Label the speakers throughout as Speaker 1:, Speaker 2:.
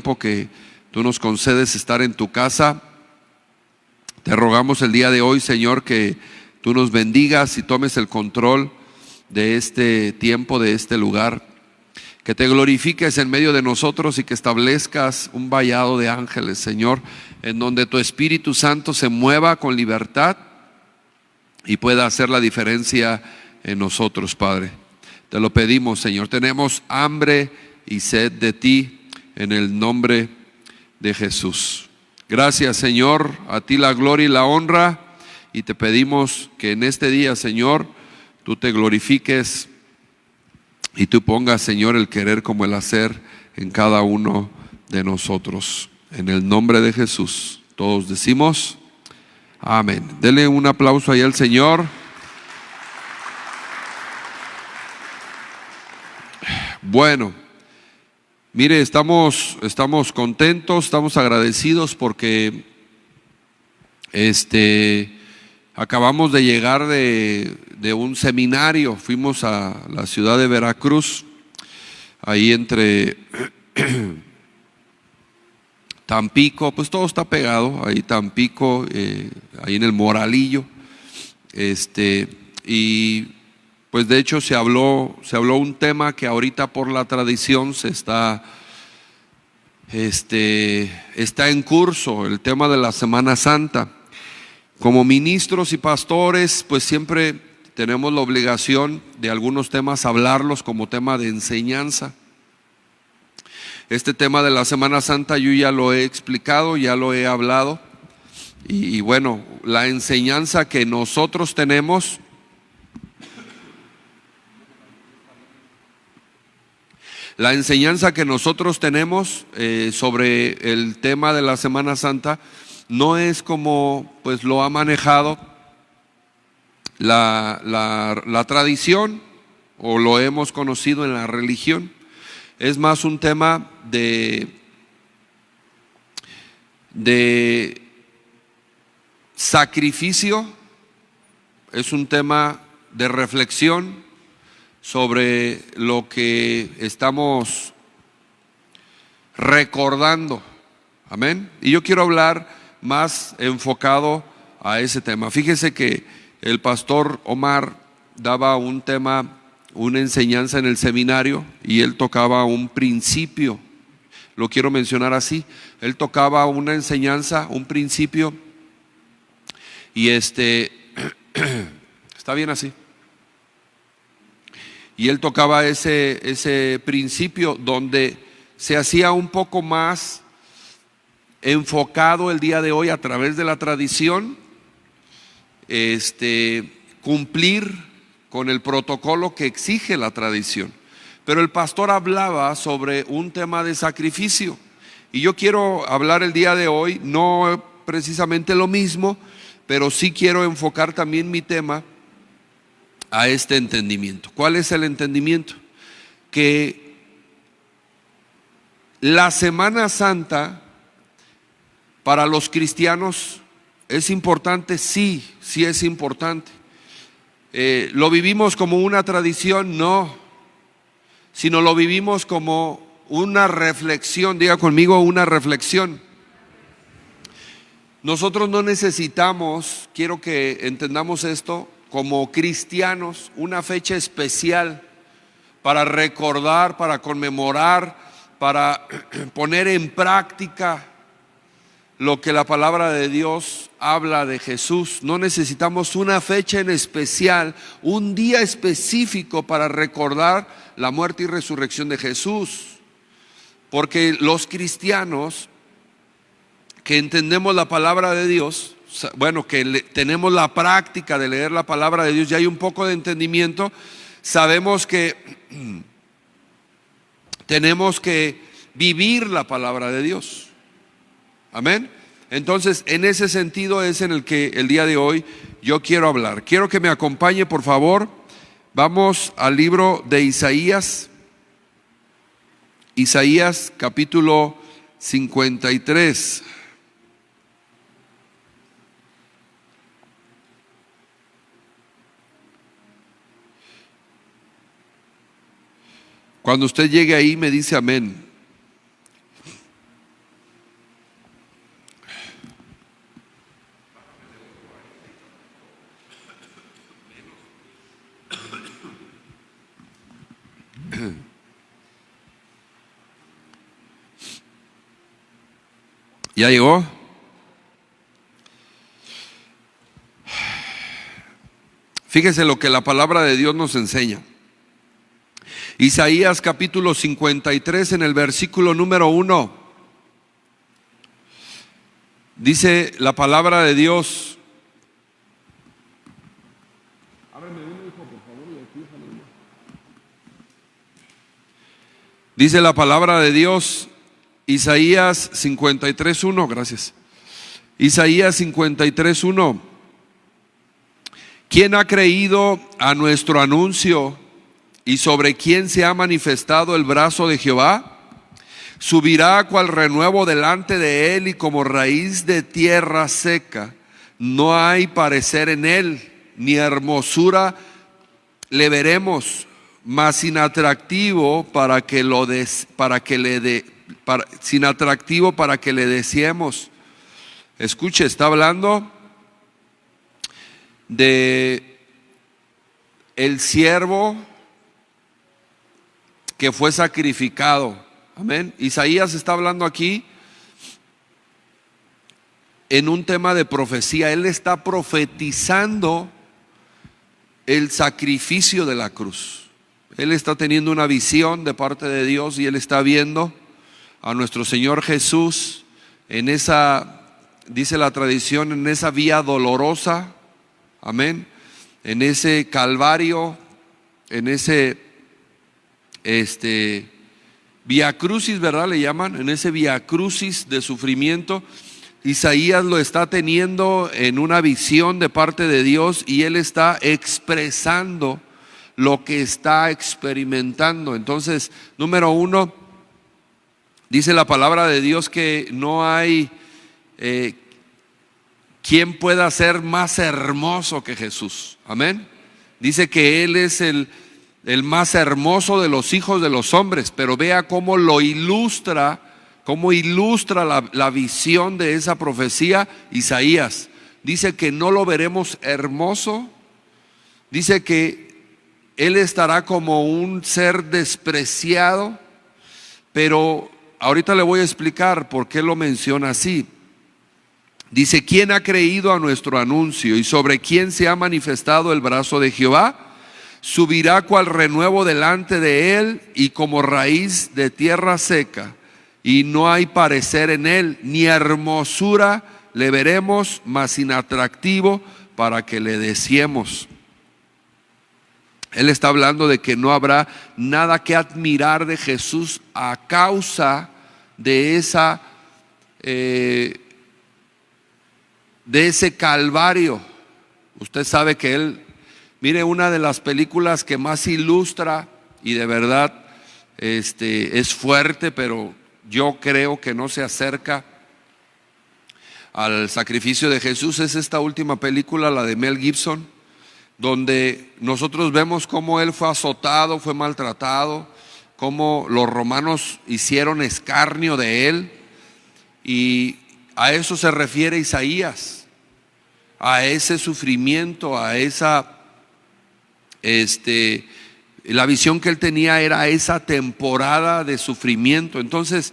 Speaker 1: tiempo que tú nos concedes estar en tu casa. Te rogamos el día de hoy, Señor, que tú nos bendigas y tomes el control de este tiempo, de este lugar. Que te glorifiques en medio de nosotros y que establezcas un vallado de ángeles, Señor, en donde tu Espíritu Santo se mueva con libertad y pueda hacer la diferencia en nosotros, Padre. Te lo pedimos, Señor. Tenemos hambre y sed de ti en el nombre de Jesús. Gracias, Señor, a ti la gloria y la honra, y te pedimos que en este día, Señor, tú te glorifiques y tú pongas, Señor, el querer como el hacer en cada uno de nosotros. En el nombre de Jesús, todos decimos amén. Denle un aplauso ahí al Señor. Bueno, mire, estamos contentos, estamos agradecidos porque acabamos de llegar de un seminario. Fuimos a la ciudad de Veracruz, ahí entre Tampico, pues todo está pegado, ahí Tampico, ahí en el Moralillo, y pues de hecho se habló un tema que ahorita por la tradición se está en curso, el tema de la Semana Santa. Como ministros y pastores, pues siempre tenemos la obligación de algunos temas hablarlos como tema de enseñanza. Este tema de la Semana Santa yo ya lo he explicado, ya lo he hablado, y bueno, la enseñanza que nosotros tenemos sobre el tema de la Semana Santa no es como pues lo ha manejado la tradición o lo hemos conocido en la religión. Es más un tema de sacrificio, es un tema de reflexión sobre lo que estamos recordando. Amén. Y yo quiero hablar más enfocado a ese tema. Fíjese que el pastor Omar daba un tema, una enseñanza en el seminario, y él tocaba un principio. Lo quiero mencionar así. Él tocaba una enseñanza, un principio, y está bien así. Y él tocaba ese principio donde se hacía un poco más enfocado el día de hoy a través de la tradición, cumplir con el protocolo que exige la tradición. Pero el pastor hablaba sobre un tema de sacrificio, y yo quiero hablar el día de hoy, no precisamente lo mismo, pero sí quiero enfocar también mi tema a este entendimiento. ¿Cuál es el entendimiento? Que la Semana Santa para los cristianos es importante, sí es importante. ¿Lo vivimos como una tradición? No, sino lo vivimos como una reflexión. Diga conmigo, una reflexión. Nosotros no necesitamos, quiero que entendamos esto, como cristianos, una fecha especial para recordar, para conmemorar, para poner en práctica lo que la palabra de Dios habla de Jesús. No necesitamos una fecha en especial, un día específico para recordar la muerte y resurrección de Jesús, porque los cristianos que entendemos la palabra de Dios, bueno, que tenemos la práctica de leer la palabra de Dios, ya hay un poco de entendimiento, sabemos que tenemos que vivir la palabra de Dios. Amén. Entonces, en ese sentido es en el que el día de hoy yo quiero hablar. Quiero que me acompañe, por favor. Vamos al libro de Isaías. Isaías capítulo 53. Cuando usted llegue ahí me dice amén. ¿Ya llegó? Fíjese lo que la palabra de Dios nos enseña. Isaías capítulo 53 en el versículo número 1. Dice la palabra de Dios. Dice la palabra de Dios, Isaías 53:1, gracias. Isaías 53:1. ¿Quién ha creído a nuestro anuncio y sobre quién se ha manifestado el brazo de Jehová? Subirá cual renuevo delante de él y como raíz de tierra seca. No hay parecer en él, ni hermosura le veremos, mas inatractivo para que le deseemos. Escuche, está hablando de el siervo que fue sacrificado. Amén. Isaías está hablando aquí en un tema de profecía. Él está profetizando el sacrificio de la cruz. Él está teniendo una visión de parte de Dios y él está viendo a nuestro Señor Jesús en esa, dice la tradición, en esa vía dolorosa. Amén. En ese calvario, en ese vía crucis, ¿verdad? Le llaman, en ese vía crucis de sufrimiento. Isaías lo está teniendo en una visión de parte de Dios y él está expresando lo que está experimentando. Entonces, número 1, dice la palabra de Dios que no hay quien pueda ser más hermoso que Jesús. Amén. Dice que él es el más hermoso de los hijos de los hombres, pero vea cómo lo ilustra, la visión de esa profecía Isaías. Dice que no lo veremos hermoso, dice que él estará como un ser despreciado, pero ahorita le voy a explicar por qué lo menciona así. Dice, ¿quién ha creído a nuestro anuncio y sobre quién se ha manifestado el brazo de Jehová? Subirá cual renuevo delante de él y como raíz de tierra seca, y no hay parecer en él, ni hermosura le veremos, mas inatractivo para que le deseemos. Él está hablando de que no habrá nada que admirar de Jesús a causa de ese calvario. Usted sabe que él, mire, una de las películas que más ilustra y de verdad es fuerte, pero yo creo que no se acerca al sacrificio de Jesús, es esta última película, la de Mel Gibson, donde nosotros vemos cómo él fue azotado, fue maltratado, cómo los romanos hicieron escarnio de él, y a eso se refiere Isaías, a ese sufrimiento, a esa la visión que él tenía era esa temporada de sufrimiento. Entonces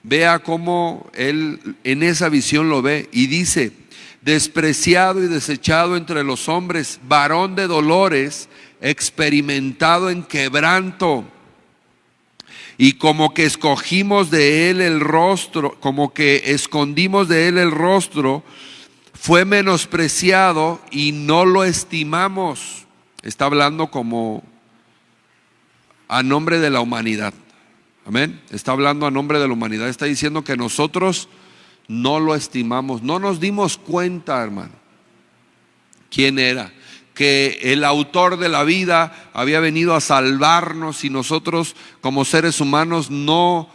Speaker 1: vea cómo él en esa visión lo ve y dice: despreciado y desechado entre los hombres, varón de dolores, experimentado en quebranto, y como que escondimos de él el rostro, fue menospreciado y no lo estimamos. Está hablando como a nombre de la humanidad. Amén. Está hablando a nombre de la humanidad. Está diciendo que nosotros no lo estimamos. No nos dimos cuenta, hermano, quién era. Que el autor de la vida había venido a salvarnos y nosotros como seres humanos no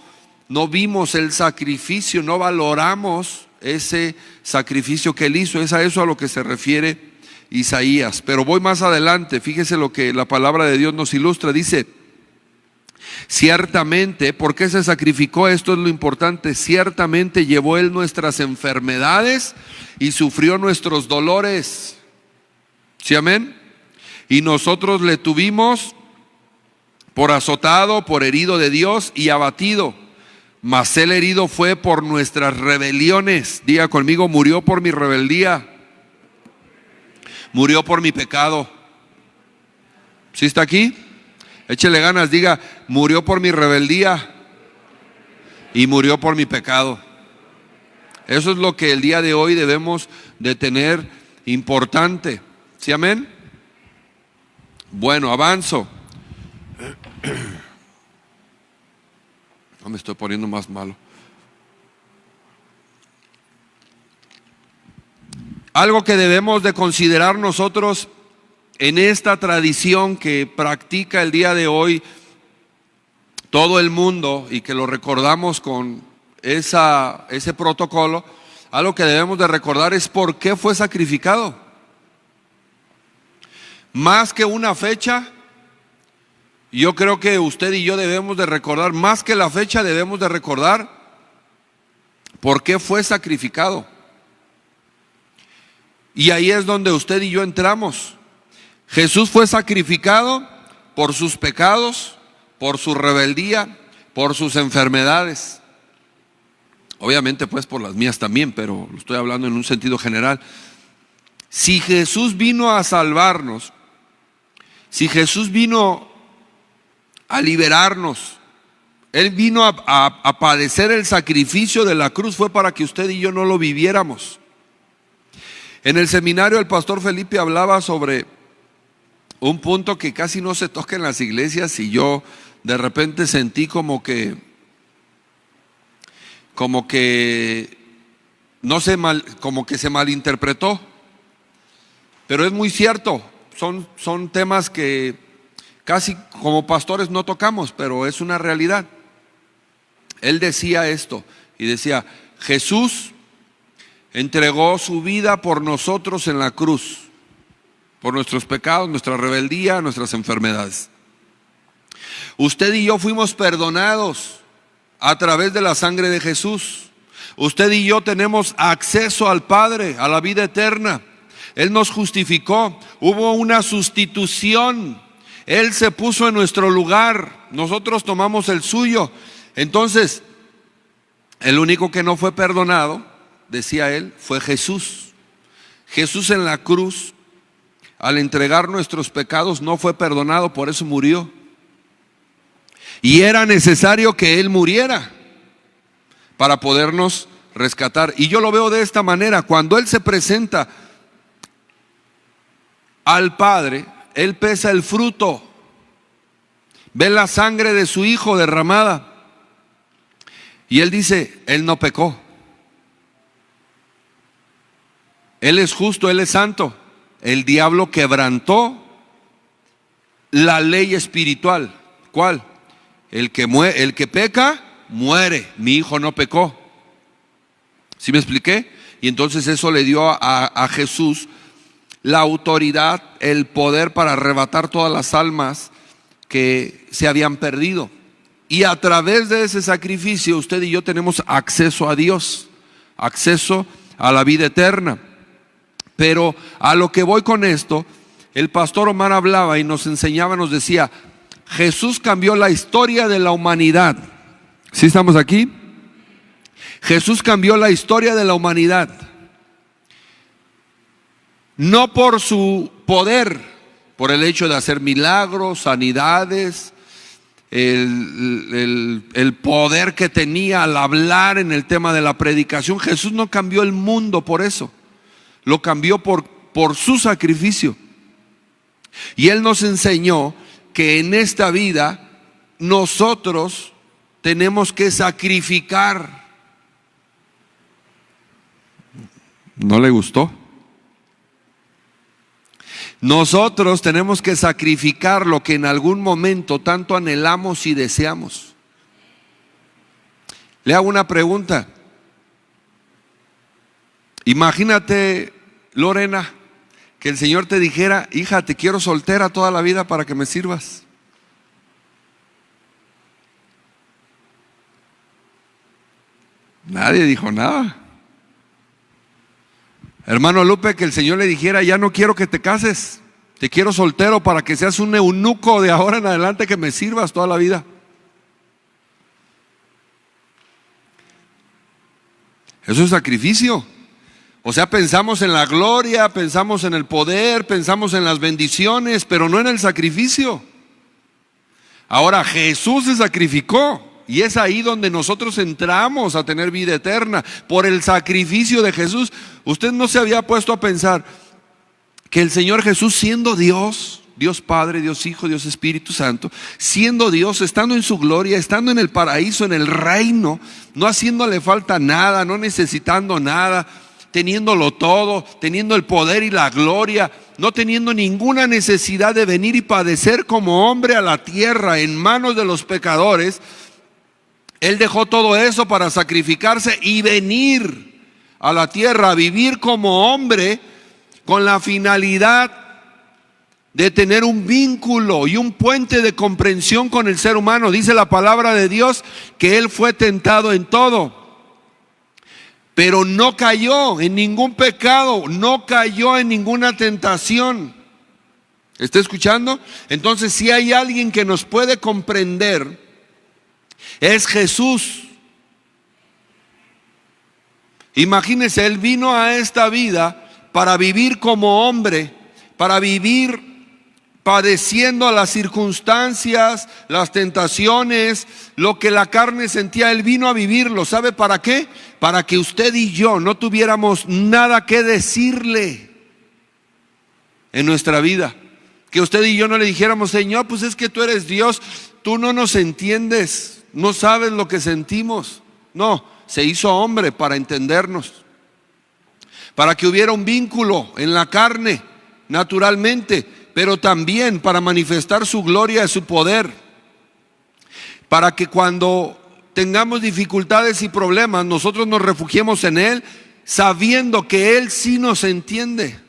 Speaker 1: vimos el sacrificio, no valoramos ese sacrificio que él hizo. Es a eso a lo que se refiere Isaías. Pero voy más adelante, fíjese lo que la palabra de Dios nos ilustra. Dice: ciertamente, ¿por qué se sacrificó? Esto es lo importante. Ciertamente llevó él nuestras enfermedades y sufrió nuestros dolores. ¿Sí, amén? Y nosotros le tuvimos por azotado, por herido de Dios y abatido. mas Él herido fue por nuestras rebeliones. Diga conmigo, murió por mi rebeldía, murió por mi pecado. ¿Sí está aquí? Échele ganas, diga, murió por mi rebeldía y murió por mi pecado. Eso es lo que el día de hoy debemos de tener importante. ¿Sí, amén? Bueno, avanzo. No me estoy poniendo más malo. Algo que debemos de considerar nosotros en esta tradición que practica el día de hoy todo el mundo y que lo recordamos con ese protocolo, algo que debemos de recordar es por qué fue sacrificado. Más que una fecha, yo creo que usted y yo debemos de recordar, más que la fecha debemos de recordar por qué fue sacrificado. Y ahí es donde usted y yo entramos. Jesús fue sacrificado por sus pecados, por su rebeldía, por sus enfermedades. Obviamente pues por las mías también, pero lo estoy hablando en un sentido general. Si Jesús vino a salvarnos, si Jesús vino a liberarnos, Él vino a padecer el sacrificio de la cruz, fue para que usted y yo no lo viviéramos. En el seminario el pastor Felipe hablaba sobre un punto que casi no se toca en las iglesias y yo de repente sentí como que no sé, como que se malinterpretó, pero es muy cierto. Son temas que casi como pastores no tocamos, pero es una realidad. Él decía esto y decía: Jesús entregó su vida por nosotros en la cruz, por nuestros pecados, nuestra rebeldía, nuestras enfermedades. Usted y yo fuimos perdonados a través de la sangre de Jesús. Usted y yo tenemos acceso al Padre, a la vida eterna. Él nos justificó, hubo una sustitución. Él se puso en nuestro lugar, nosotros tomamos el suyo. Entonces, el único que no fue perdonado, decía él, fue Jesús. Jesús en la cruz, al entregar nuestros pecados, no fue perdonado, por eso murió. Y era necesario que Él muriera para podernos rescatar. Y yo lo veo de esta manera: cuando Él se presenta al Padre, Él pesa el fruto, ve la sangre de su Hijo derramada y Él dice: Él no pecó, Él es justo, Él es santo. El diablo quebrantó la ley espiritual. ¿Cuál? El que peca, muere. Mi hijo no pecó. ¿Sí me expliqué? Y entonces eso le dio a Jesús la autoridad, el poder para arrebatar todas las almas que se habían perdido. Y a través de ese sacrificio usted y yo tenemos acceso a Dios, acceso a la vida eterna. Pero a lo que voy con esto, el pastor Omar hablaba y nos enseñaba, nos decía: Jesús cambió la historia de la humanidad. ¿Sí estamos aquí? Jesús cambió la historia de la humanidad. No por su poder, por el hecho de hacer milagros, sanidades, el poder que tenía al hablar en el tema de la predicación. Jesús no cambió el mundo por eso, lo cambió por su sacrificio. Y Él nos enseñó que en esta vida nosotros tenemos que sacrificar. ¿No le gustó? Nosotros tenemos que sacrificar lo que en algún momento tanto anhelamos y deseamos. Le hago una pregunta. Imagínate, Lorena, que el Señor te dijera: hija, te quiero soltera toda la vida para que me sirvas. Nadie dijo nada. Hermano Lupe, que el Señor le dijera: ya no quiero que te cases, te quiero soltero para que seas un eunuco de ahora en adelante, que me sirvas toda la vida. Eso es sacrificio. O sea, pensamos en la gloria, pensamos en el poder, pensamos en las bendiciones, pero no en el sacrificio. Ahora, Jesús se sacrificó y es ahí donde nosotros entramos a tener vida eterna, por el sacrificio de Jesús. Usted no se había puesto a pensar que el Señor Jesús, siendo Dios, Dios Padre, Dios Hijo, Dios Espíritu Santo, siendo Dios, estando en su gloria, estando en el paraíso, en el reino, no haciéndole falta nada, no necesitando nada, teniéndolo todo, teniendo el poder y la gloria, no teniendo ninguna necesidad de venir y padecer como hombre a la tierra en manos de los pecadores. Él dejó todo eso para sacrificarse y venir a la tierra a vivir como hombre, con la finalidad de tener un vínculo y un puente de comprensión con el ser humano. Dice la palabra de Dios que Él fue tentado en todo, pero no cayó en ningún pecado, no cayó en ninguna tentación. ¿Está escuchando? Entonces, si hay alguien que nos puede comprender, es Jesús. Imagínese, Él vino a esta vida para vivir como hombre, para vivir padeciendo las circunstancias, las tentaciones, lo que la carne sentía. Él vino a vivirlo. ¿Sabe para qué? Para que usted y yo no tuviéramos nada que decirle en nuestra vida. Que usted y yo no le dijéramos: Señor, pues es que tú eres Dios, tú no nos entiendes, no sabes lo que sentimos. No, se hizo hombre para entendernos, para que hubiera un vínculo en la carne, naturalmente, pero también para manifestar su gloria y su poder, para que cuando tengamos dificultades y problemas, nosotros nos refugiemos en Él, sabiendo que Él sí nos entiende,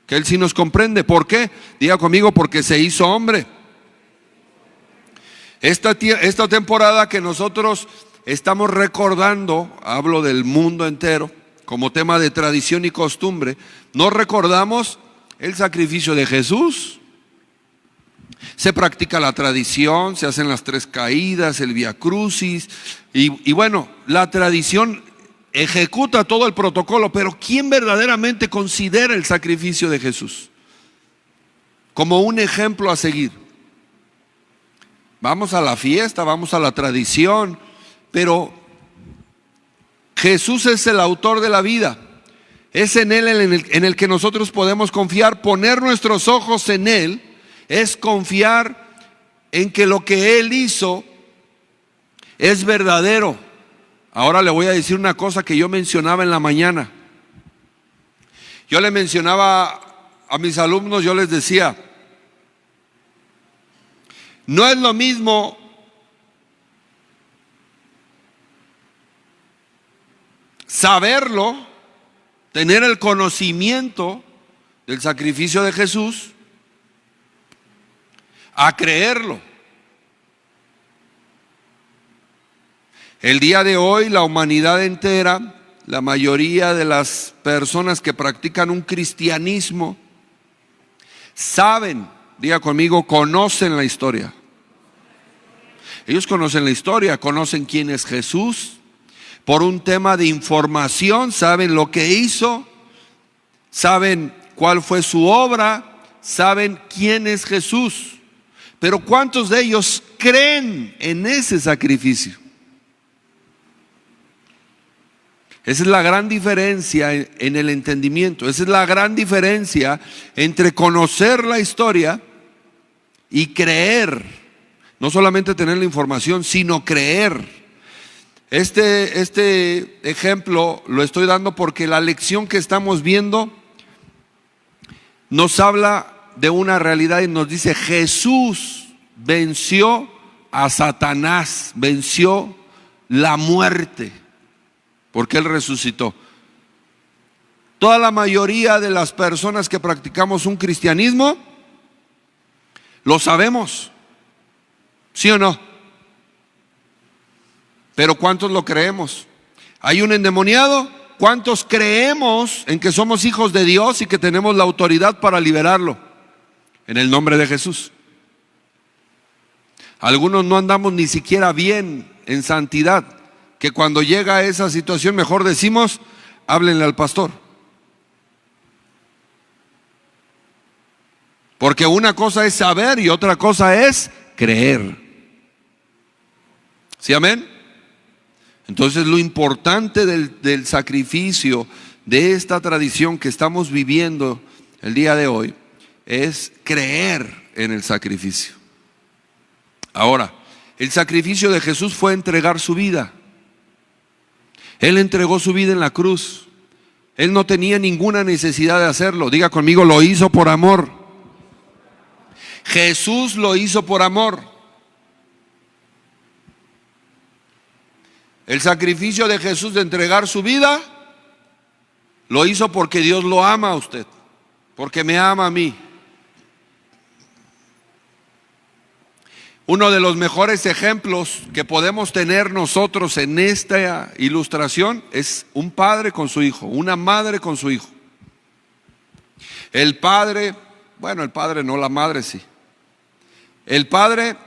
Speaker 1: que Él sí nos comprende. ¿Por qué? Diga conmigo: porque se hizo hombre. Esta temporada que nosotros estamos recordando, hablo del mundo entero, como tema de tradición y costumbre, nos recordamos el sacrificio de Jesús. Se practica la tradición, se hacen las 3 caídas, el Vía Crucis, y bueno, la tradición ejecuta todo el protocolo, pero ¿quién verdaderamente considera el sacrificio de Jesús como un ejemplo a seguir? Vamos a la fiesta, vamos a la tradición, pero Jesús es el autor de la vida. Es en Él en el que nosotros podemos confiar. Poner nuestros ojos en Él es confiar en que lo que Él hizo es verdadero. Ahora le voy a decir una cosa que yo mencionaba en la mañana. Yo le mencionaba a mis alumnos, yo les decía: no es lo mismo saberlo, tener el conocimiento del sacrificio de Jesús, a creerlo. El día de hoy la humanidad entera, la mayoría de las personas que practican un cristianismo, saben, diga conmigo, conocen la historia. Ellos conocen la historia, conocen quién es Jesús. Por un tema de información, saben lo que hizo, saben cuál fue su obra, saben quién es Jesús. Pero ¿cuántos de ellos creen en ese sacrificio? Esa es la gran diferencia en el entendimiento. Esa es la gran diferencia entre conocer la historia y creer. No solamente tener la información, sino creer. Este ejemplo lo estoy dando porque la lección que estamos viendo nos habla de una realidad y nos dice: Jesús venció a Satanás, venció la muerte, porque Él resucitó. Toda la mayoría de las personas que practicamos un cristianismo lo sabemos, ¿sí o no? Pero ¿cuántos lo creemos? ¿Hay un endemoniado? ¿Cuántos creemos en que somos hijos de Dios y que tenemos la autoridad para liberarlo? En el nombre de Jesús. Algunos no andamos ni siquiera bien en santidad, que cuando llega a esa situación mejor decimos, háblenle al pastor. Porque una cosa es saber y otra cosa es creer. ¿Sí, amén? Entonces lo importante del sacrificio, de esta tradición que estamos viviendo el día de hoy, es creer en el sacrificio. Ahora, el sacrificio de Jesús fue entregar su vida. Él entregó su vida en la cruz. Él no tenía ninguna necesidad de hacerlo. Diga conmigo, lo hizo por amor. Jesús lo hizo por amor. El sacrificio de Jesús de entregar su vida lo hizo porque Dios lo ama a usted, porque me ama a mí. Uno de los mejores ejemplos que podemos tener nosotros en esta ilustración es un padre con su hijo, una madre con su hijo. El padre, bueno, el padre no, la madre sí. El padre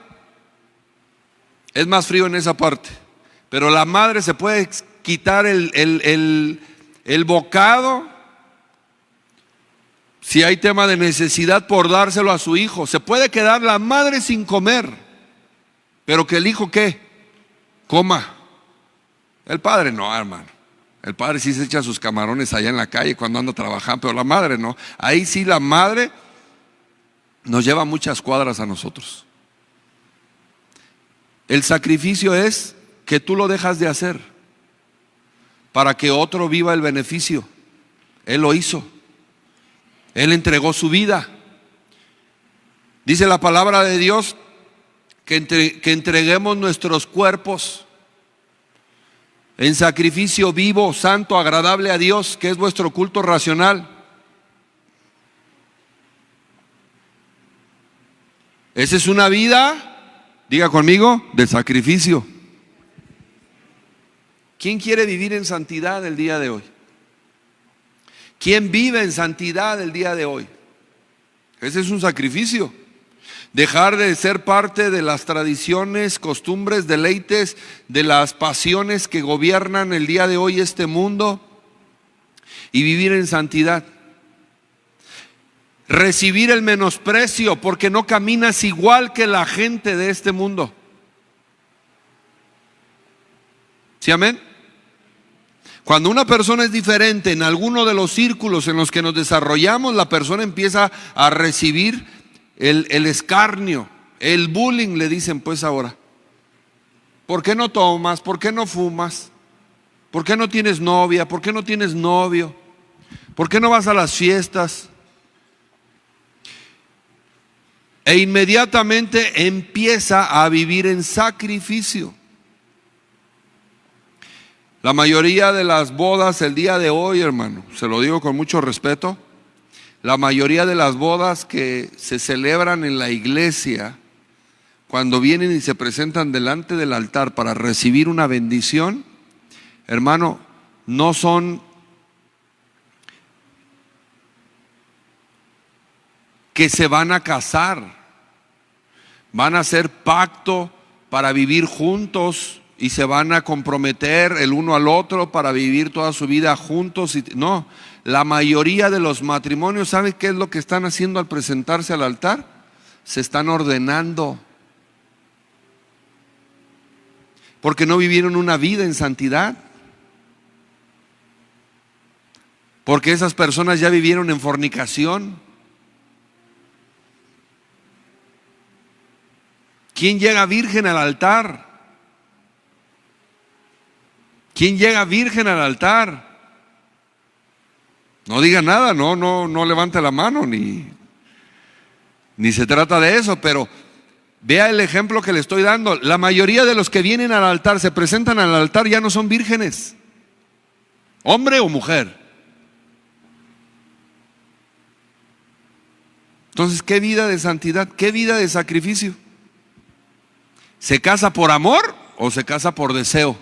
Speaker 1: es más frío en esa parte, pero la madre se puede quitar el bocado si hay tema de necesidad por dárselo a su hijo. Se puede quedar la madre sin comer, pero que el hijo ¿qué? Coma. El padre no, hermano. El padre sí se echa sus camarones allá en la calle cuando anda trabajando, pero la madre no. Ahí sí la madre nos lleva muchas cuadras a nosotros. El sacrificio es que tú lo dejas de hacer para que otro viva el beneficio. Él lo hizo. Él entregó su vida. Dice la palabra de Dios que entreguemos nuestros cuerpos en sacrificio vivo, santo, agradable a Dios, que es vuestro culto racional. Esa es una vida, diga conmigo, de sacrificio. ¿Quién quiere vivir en santidad el día de hoy? ¿Quién vive en santidad el día de hoy? Ese es un sacrificio. Dejar de ser parte de las tradiciones, costumbres, deleites, de las pasiones que gobiernan el día de hoy este mundo y vivir en santidad. Recibir el menosprecio porque no caminas igual que la gente de este mundo. ¿Sí, amén? Cuando una persona es diferente en alguno de los círculos en los que nos desarrollamos, la persona empieza a recibir el escarnio, el bullying, le dicen pues ahora. ¿Por qué no tomas? ¿Por qué no fumas? ¿Por qué no tienes novia? ¿Por qué no tienes novio? ¿Por qué no vas a las fiestas? E inmediatamente empieza a vivir en sacrificio. La mayoría de las bodas el día de hoy, hermano, se lo digo con mucho respeto, la mayoría de las bodas que se celebran en la iglesia, cuando vienen y se presentan delante del altar para recibir una bendición, hermano, no son que se van a casar, van a hacer pacto para vivir juntos y se van a comprometer el uno al otro para vivir toda su vida juntos. No, la mayoría de los matrimonios, ¿sabe qué es lo que están haciendo al presentarse al altar? Se están ordenando, porque no vivieron una vida en santidad, porque esas personas ya vivieron en fornicación. ¿Quién llega virgen al altar? ¿Quién llega virgen al altar? No diga nada, no levante la mano, ni se trata de eso, pero vea el ejemplo que le estoy dando. La mayoría de los que vienen al altar, se presentan al altar, ya no son vírgenes, hombre o mujer. Entonces, ¿qué vida de santidad? ¿Qué vida de sacrificio? ¿Se casa por amor o se casa por deseo?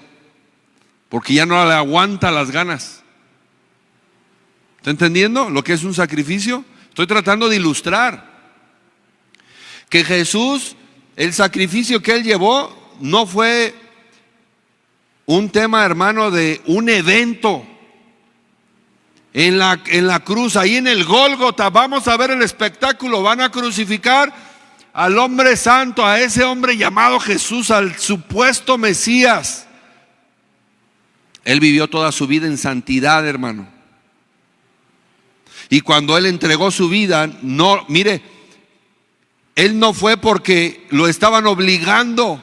Speaker 1: Porque ya no le aguanta las ganas. ¿Está entendiendo lo que es un sacrificio? Estoy tratando de ilustrar que Jesús, el sacrificio que Él llevó no fue un tema, hermano, de un evento en la cruz, ahí en el Gólgota. Vamos a ver el espectáculo. Van a crucificar al hombre santo, a ese hombre llamado Jesús, al supuesto Mesías. Él vivió toda su vida en santidad, hermano. Y cuando él entregó su vida, no, mire, él no fue porque lo estaban obligando.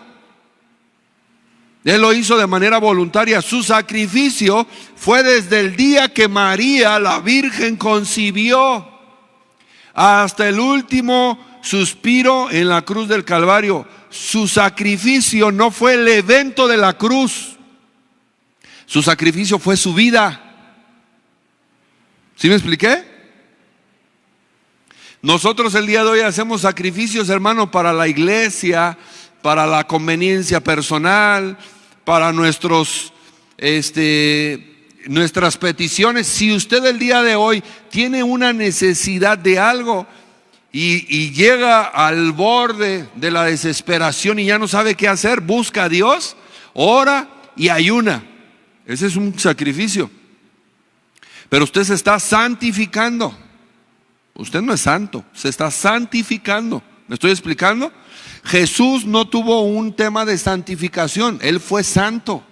Speaker 1: Él lo hizo de manera voluntaria. Su sacrificio fue desde el día que María, la Virgen, concibió hasta el último suspiro en la cruz del Calvario. Su sacrificio no fue el evento de la cruz. Su sacrificio fue su vida. ¿Sí me expliqué? Nosotros el día de hoy hacemos sacrificios, hermano, para la iglesia, para la conveniencia personal, para nuestras peticiones. Si usted el día de hoy tiene una necesidad de algo y llega al borde de la desesperación y ya no sabe qué hacer, busca a Dios, ora y ayuna. Ese es un sacrificio. Pero usted se está santificando. Usted no es santo, se está santificando. ¿Me estoy explicando? Jesús no tuvo un tema de santificación, Él fue santo.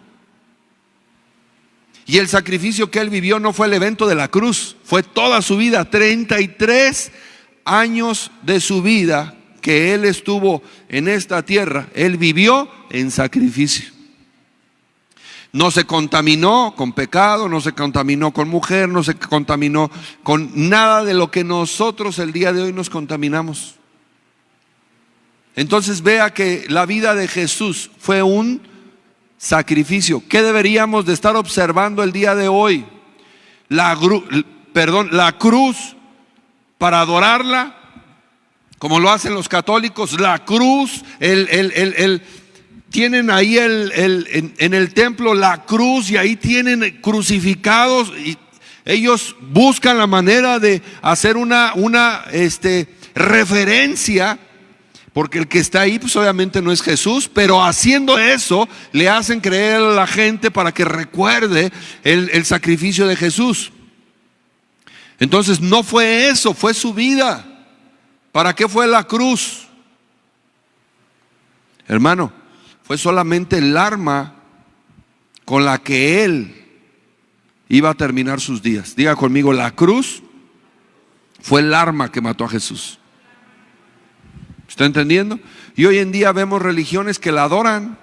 Speaker 1: Y el sacrificio que Él vivió no fue el evento de la cruz, fue toda su vida, 33 años de su vida que Él estuvo en esta tierra. Él vivió en sacrificio. No se contaminó con pecado, no se contaminó con mujer, no se contaminó con nada de lo que nosotros el día de hoy nos contaminamos. Entonces vea que la vida de Jesús fue un sacrificio. ¿Qué deberíamos de estar observando el día de hoy? La cruz para adorarla, como lo hacen los católicos. La cruz, tienen ahí en el templo la cruz y ahí tienen crucificados y ellos buscan la manera de hacer una referencia, porque el que está ahí pues obviamente no es Jesús, pero haciendo eso le hacen creer a la gente para que recuerde el sacrificio de Jesús. Entonces no fue eso, fue su vida. ¿Para qué fue la cruz? Hermano, fue solamente el arma con la que Él iba a terminar sus días. Diga conmigo, la cruz fue el arma que mató a Jesús. ¿Está entendiendo? Y hoy en día vemos religiones que la adoran.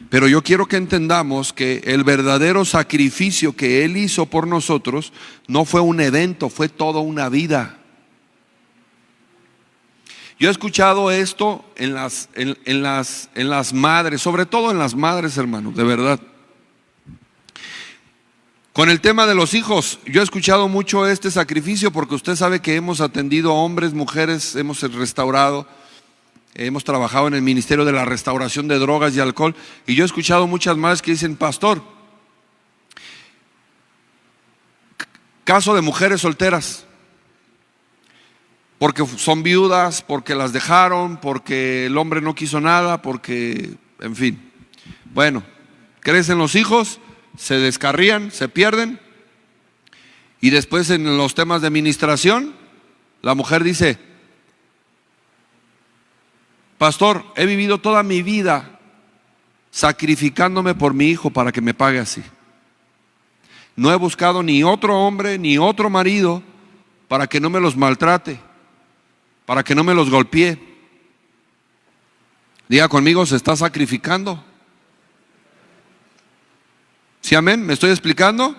Speaker 1: Pero yo quiero que entendamos que el verdadero sacrificio que Él hizo por nosotros no fue un evento, fue toda una vida. Yo he escuchado esto en las madres, sobre todo en las madres, hermanos, de verdad. Con el tema de los hijos, yo he escuchado mucho este sacrificio porque usted sabe que hemos atendido a hombres, mujeres, hemos restaurado, hemos trabajado en el ministerio de la restauración de drogas y alcohol. Y yo he escuchado muchas madres que dicen, pastor, caso de mujeres solteras, porque son viudas, porque las dejaron, porque el hombre no quiso nada, porque, en fin. Bueno, crecen los hijos, se descarrían, se pierden, y después en los temas de administración, la mujer dice, pastor, he vivido toda mi vida sacrificándome por mi hijo para que me pague así. No he buscado ni otro hombre, ni otro marido para que no me los maltrate, para que no me los golpee. Diga conmigo, se está sacrificando. ¿Sí, amén? ¿Me estoy explicando?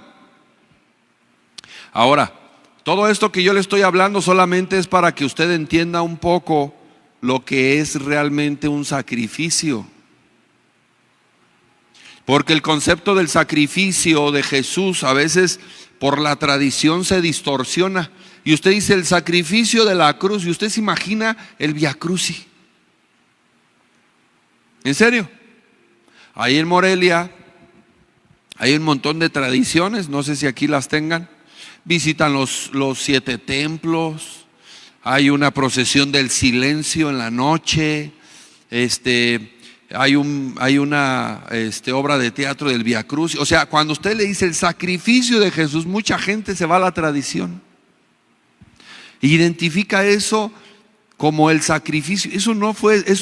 Speaker 1: Ahora, todo esto que yo le estoy hablando solamente es para que usted entienda un poco lo que es realmente un sacrificio. Porque el concepto del sacrificio de Jesús a veces por la tradición se distorsiona. Y usted dice el sacrificio de la cruz y usted se imagina el Via Crucis. ¿En serio? Ahí en Morelia hay un montón de tradiciones, no sé si aquí las tengan. Visitan los 7 templos, hay una procesión del silencio en la noche, Hay una obra de teatro del Vía Crucis. O sea, cuando usted le dice el sacrificio de Jesús, mucha gente se va a la tradición. Identifica eso como el sacrificio. Eso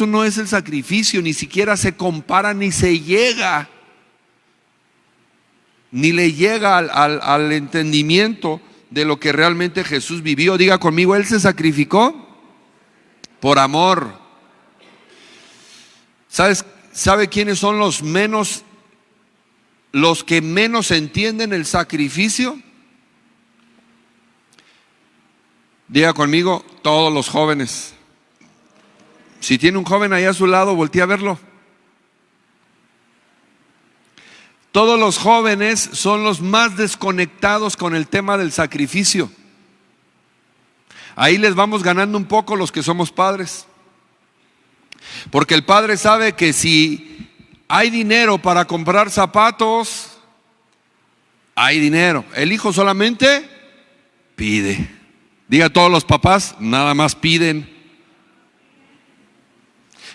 Speaker 1: no es el sacrificio, ni siquiera se compara, ni se llega, ni le llega al entendimiento de lo que realmente Jesús vivió. Diga conmigo, Él se sacrificó por amor. ¿Sabe quiénes son los que menos entienden el sacrificio? Diga conmigo, todos los jóvenes. Si tiene un joven ahí a su lado, voltee a verlo. Todos los jóvenes son los más desconectados con el tema del sacrificio. Ahí les vamos ganando un poco los que somos padres. Porque el padre sabe que si hay dinero para comprar zapatos, hay dinero. El hijo solamente pide. Diga, todos los papás nada más piden.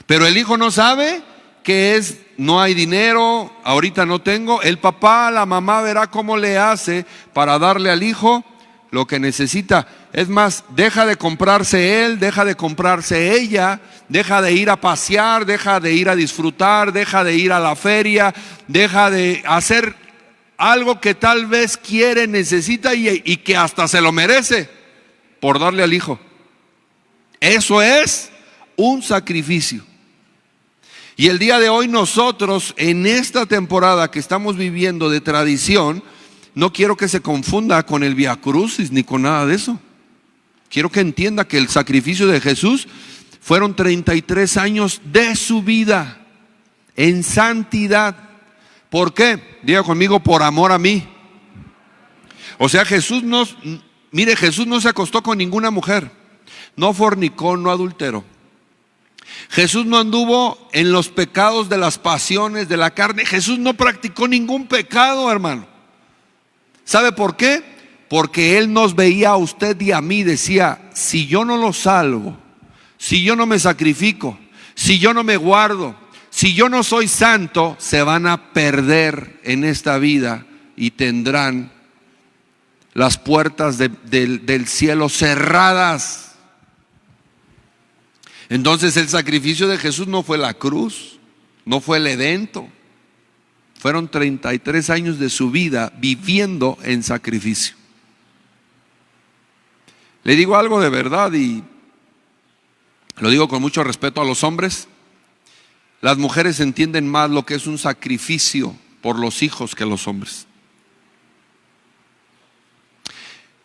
Speaker 1: Pero el hijo no sabe que no hay dinero, ahorita no tengo. El papá, la mamá verá cómo le hace para darle al hijo lo que necesita. Es más, deja de comprarse él, deja de comprarse ella, deja de ir a pasear, deja de ir a disfrutar, deja de ir a la feria, deja de hacer algo que tal vez quiere, necesita y que hasta se lo merece por darle al hijo. Eso es un sacrificio. Y el día de hoy nosotros, en esta temporada que estamos viviendo de tradición, no quiero que se confunda con el Vía Crucis ni con nada de eso. Quiero que entienda que el sacrificio de Jesús fueron 33 años de su vida en santidad. ¿Por qué? Diga conmigo, por amor a mí. O sea, Jesús no se acostó con ninguna mujer, no fornicó, no adulteró. Jesús no anduvo en los pecados de las pasiones de la carne. Jesús no practicó ningún pecado, hermano. ¿Sabe por qué? Porque Él nos veía a usted y a mí, decía, si yo no lo salvo, si yo no me sacrifico, si yo no me guardo, si yo no soy santo, se van a perder en esta vida y tendrán las puertas del cielo cerradas. Entonces el sacrificio de Jesús no fue la cruz, no fue el evento. Fueron 33 años de su vida viviendo en sacrificio. Le digo algo de verdad y lo digo con mucho respeto a los hombres. Las mujeres entienden más lo que es un sacrificio por los hijos que los hombres.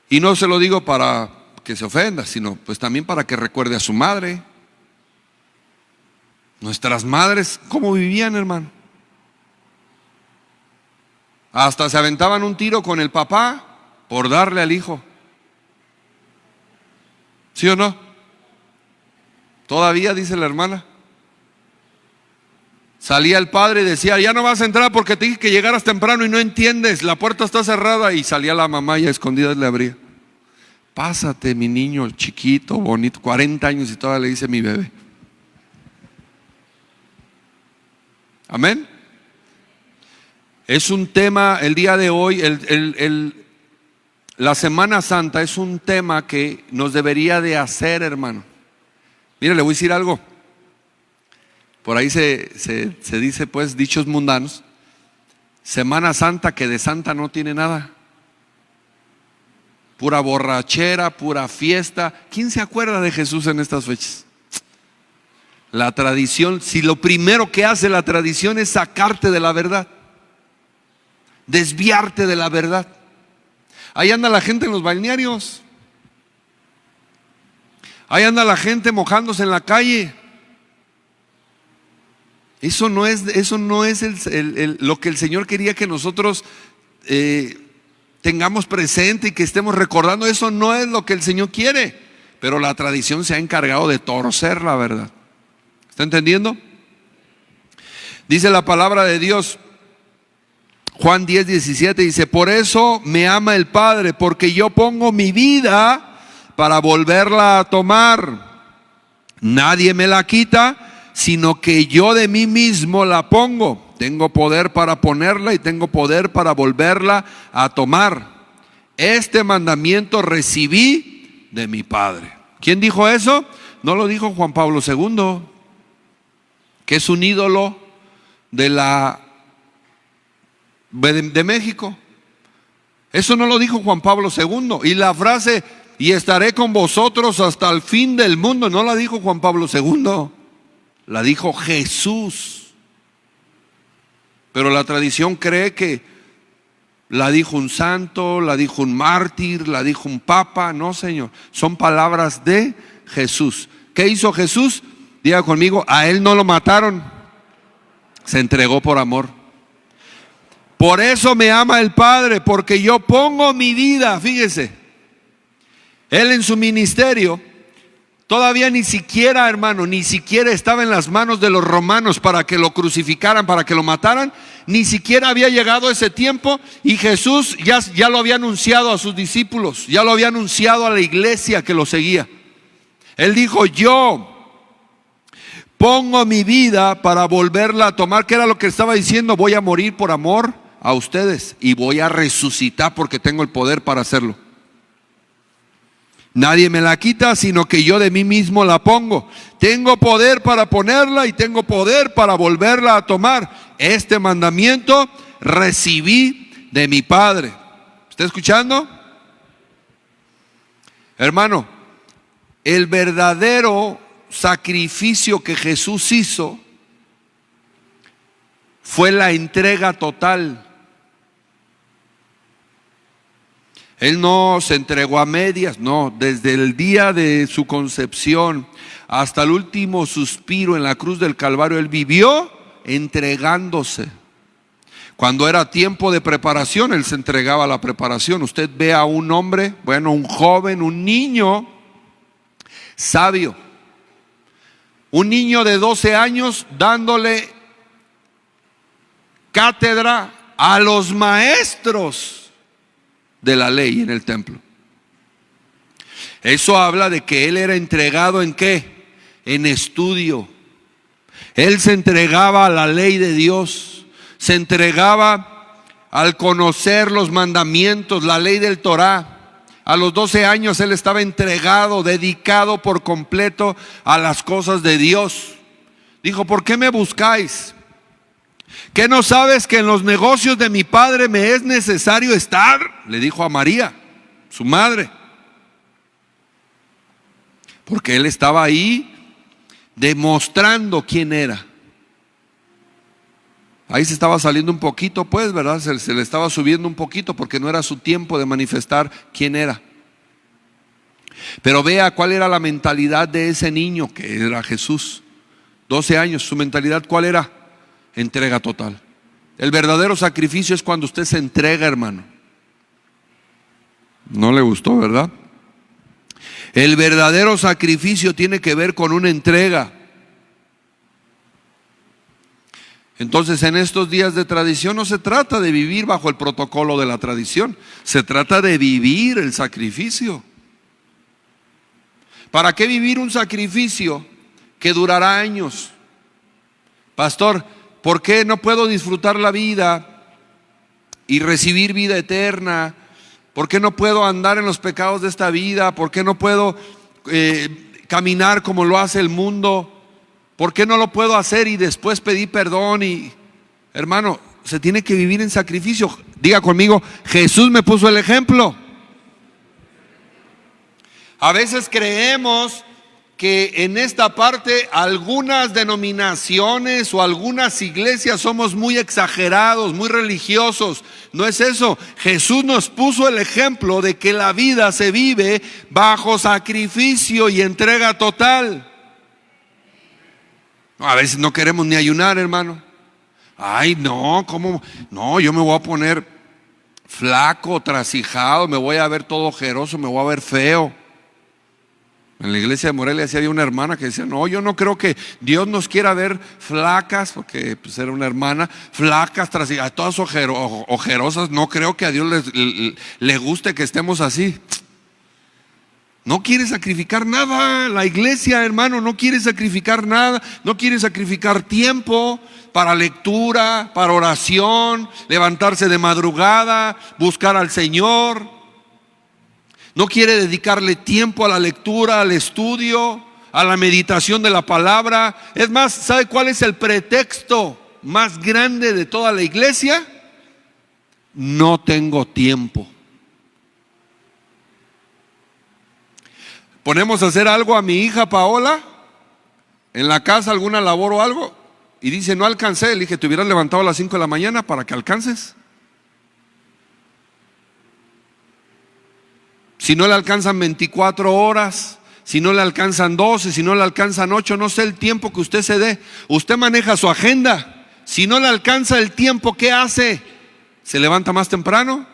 Speaker 1: Y no se lo digo para que se ofenda, sino pues también para que recuerde a su madre. Nuestras madres, ¿cómo vivían, hermano? Hasta se aventaban un tiro con el papá por darle al hijo. ¿Sí o no? Todavía, dice la hermana. Salía el padre y decía, ya no vas a entrar porque te dije que llegaras temprano y no entiendes, la puerta está cerrada. Y salía la mamá y a escondidas le abría. Pásate, mi niño chiquito, bonito, 40 años y todavía le dice mi bebé. Amén. Es un tema, el día de hoy, la Semana Santa es un tema que nos debería de hacer, hermano. Mire, le voy a decir algo. Por ahí se dice, pues, dichos mundanos. Semana Santa que de santa no tiene nada. Pura borrachera, pura fiesta. ¿Quién se acuerda de Jesús en estas fechas? La tradición, si lo primero que hace la tradición es sacarte de la verdad, desviarte de la verdad. Ahí anda la gente en los balnearios. Ahí anda la gente mojándose en la calle. Eso no es lo que el Señor quería que nosotros tengamos presente y que estemos recordando. Eso no es lo que el Señor quiere. Pero la tradición se ha encargado de torcer la verdad. ¿Está entendiendo? Dice la palabra de Dios, Juan 10:17, dice, por eso me ama el Padre, porque yo pongo mi vida para volverla a tomar. Nadie me la quita, sino que yo de mí mismo la pongo. Tengo poder para ponerla y tengo poder para volverla a tomar. Este mandamiento recibí de mi Padre. ¿Quién dijo eso? No lo dijo Juan Pablo II, que es un ídolo de México. Eso no lo dijo Juan Pablo II. Y la frase, y estaré con vosotros hasta el fin del mundo, no la dijo Juan Pablo II, la dijo Jesús. Pero la tradición cree que la dijo un santo, la dijo un mártir, la dijo un papa. No, Señor, son palabras de Jesús. ¿Qué hizo Jesús? Diga conmigo, a Él no lo mataron, se entregó por amor. Por eso me ama el Padre, porque yo pongo mi vida. Fíjese, Él en su ministerio todavía ni siquiera, hermano, ni siquiera estaba en las manos de los romanos para que lo crucificaran, para que lo mataran. Ni siquiera había llegado ese tiempo, y Jesús ya lo había anunciado a sus discípulos, ya lo había anunciado a la iglesia que lo seguía. Él dijo, yo pongo mi vida para volverla a tomar. ¿Qué era lo que estaba diciendo? Voy a morir por amor a ustedes y voy a resucitar porque tengo el poder para hacerlo. Nadie me la quita, sino que yo de mí mismo la pongo. Tengo poder para ponerla y tengo poder para volverla a tomar. Este mandamiento recibí de mi Padre. ¿Está escuchando? Hermano, el verdadero sacrificio que Jesús hizo fue la entrega total. Él no se entregó a medias, no, desde el día de su concepción hasta el último suspiro en la cruz del Calvario, Él vivió entregándose. Cuando era tiempo de preparación, Él se entregaba a la preparación. Usted ve a un hombre, bueno, un joven, un niño sabio, un niño de 12 años dándole cátedra a los maestros de la ley en el templo. Eso habla de que él era entregado ¿en qué? En estudio. Él se entregaba a la ley de Dios, se entregaba al conocer los mandamientos, la ley del Torá. A los 12 años él estaba entregado, dedicado por completo a las cosas de Dios. Dijo, ¿por qué me buscáis? ¿Qué no sabes que en los negocios de mi Padre me es necesario estar? Le dijo a María, su madre. Porque él estaba ahí demostrando quién era. Ahí se estaba saliendo un poquito, pues, ¿verdad? Se le estaba subiendo un poquito porque no era su tiempo de manifestar quién era. Pero vea cuál era la mentalidad de ese niño que era Jesús. 12 años, su mentalidad ¿cuál era? Entrega total. El verdadero sacrificio es cuando usted se entrega, hermano. No le gustó, ¿verdad? El verdadero sacrificio tiene que ver con una entrega. Entonces, en estos días de tradición no se trata de vivir bajo el protocolo de la tradición, se trata de vivir el sacrificio. ¿Para qué vivir un sacrificio que durará años? Pastor, ¿por qué no puedo disfrutar la vida y recibir vida eterna? ¿Por qué no puedo andar en los pecados de esta vida? ¿Por qué no puedo caminar como lo hace el mundo? ¿Por qué no lo puedo hacer y después pedir perdón? Y hermano, se tiene que vivir en sacrificio. Diga conmigo, Jesús me puso el ejemplo. A veces creemos que en esta parte algunas denominaciones o algunas iglesias somos muy exagerados, muy religiosos. No es eso. Jesús nos puso el ejemplo de que la vida se vive bajo sacrificio y entrega total. A veces no queremos ni ayunar, hermano. Ay, no, ¿cómo? No, yo me voy a poner flaco, trasijado, me voy a ver todo ojeroso, me voy a ver feo. En la iglesia de Morelia sí había una hermana que decía, no, yo no creo que Dios nos quiera ver flacas, porque pues era una hermana, flacas, trasijadas, todas ojerosas. No creo que a Dios le guste que estemos así. No quiere sacrificar nada. La iglesia, hermano, no quiere sacrificar nada. No quiere sacrificar tiempo para lectura, para oración, levantarse de madrugada, buscar al Señor. No quiere dedicarle tiempo a la lectura, al estudio, a la meditación de la palabra. Es más, ¿sabe cuál es el pretexto más grande de toda la iglesia? No tengo tiempo. Ponemos a hacer algo a mi hija Paola en la casa, alguna labor o algo, y dice, no alcancé. Le dije, te hubieras levantado a las 5 de la mañana para que alcances. Si no le alcanzan 24 horas, si no le alcanzan 12, si no le alcanzan 8, no sé el tiempo que usted se dé. Usted maneja su agenda. Si no le alcanza el tiempo, ¿qué hace? ¿Se levanta más temprano?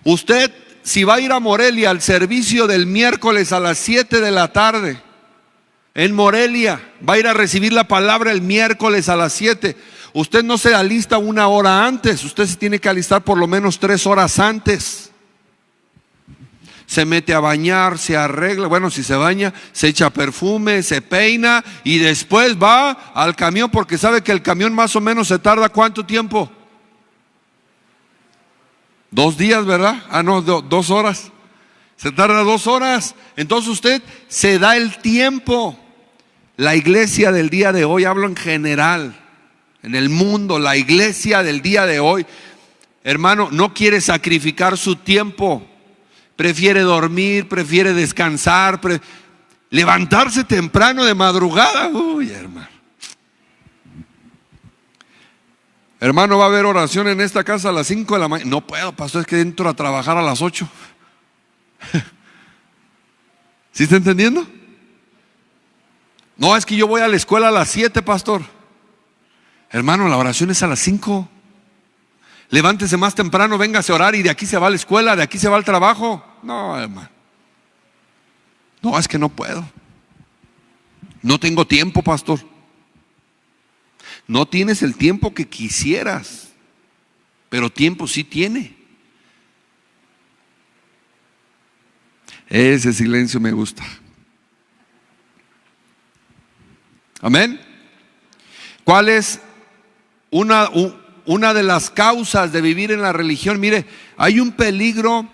Speaker 1: Usted, si va a ir a Morelia al servicio del miércoles a las 7 de la tarde, en Morelia, va a ir a recibir la palabra el miércoles a las 7. Usted no se alista una hora antes, usted se tiene que alistar por lo menos 3 horas antes. Se mete a bañar, se arregla, bueno, si se baña, se echa perfume, se peina y después va al camión, porque sabe que el camión más o menos se tarda ¿cuánto tiempo? 2 días, ¿verdad? No, 2 horas. Se tarda 2 horas. Entonces usted se da el tiempo. La iglesia del día de hoy, hablo en general, en el mundo, la iglesia del día de hoy, hermano, no quiere sacrificar su tiempo. Prefiere dormir, prefiere descansar, levantarse temprano de madrugada. Uy, hermano. Hermano, va a haber oración en esta casa a las 5 de la mañana. No puedo, pastor, es que entro a trabajar a las 8. ¿Sí está entendiendo? No, es que yo voy a la escuela a las 7, pastor. Hermano, la oración es a las 5. Levántese más temprano, véngase a orar y de aquí se va a la escuela, de aquí se va al trabajo. No, hermano. No, es que no puedo. No tengo tiempo, pastor. No tienes el tiempo que quisieras, pero tiempo sí tiene. Ese silencio me gusta. Amén. ¿Cuál es una de las causas de vivir en la religión? Mire, hay un peligro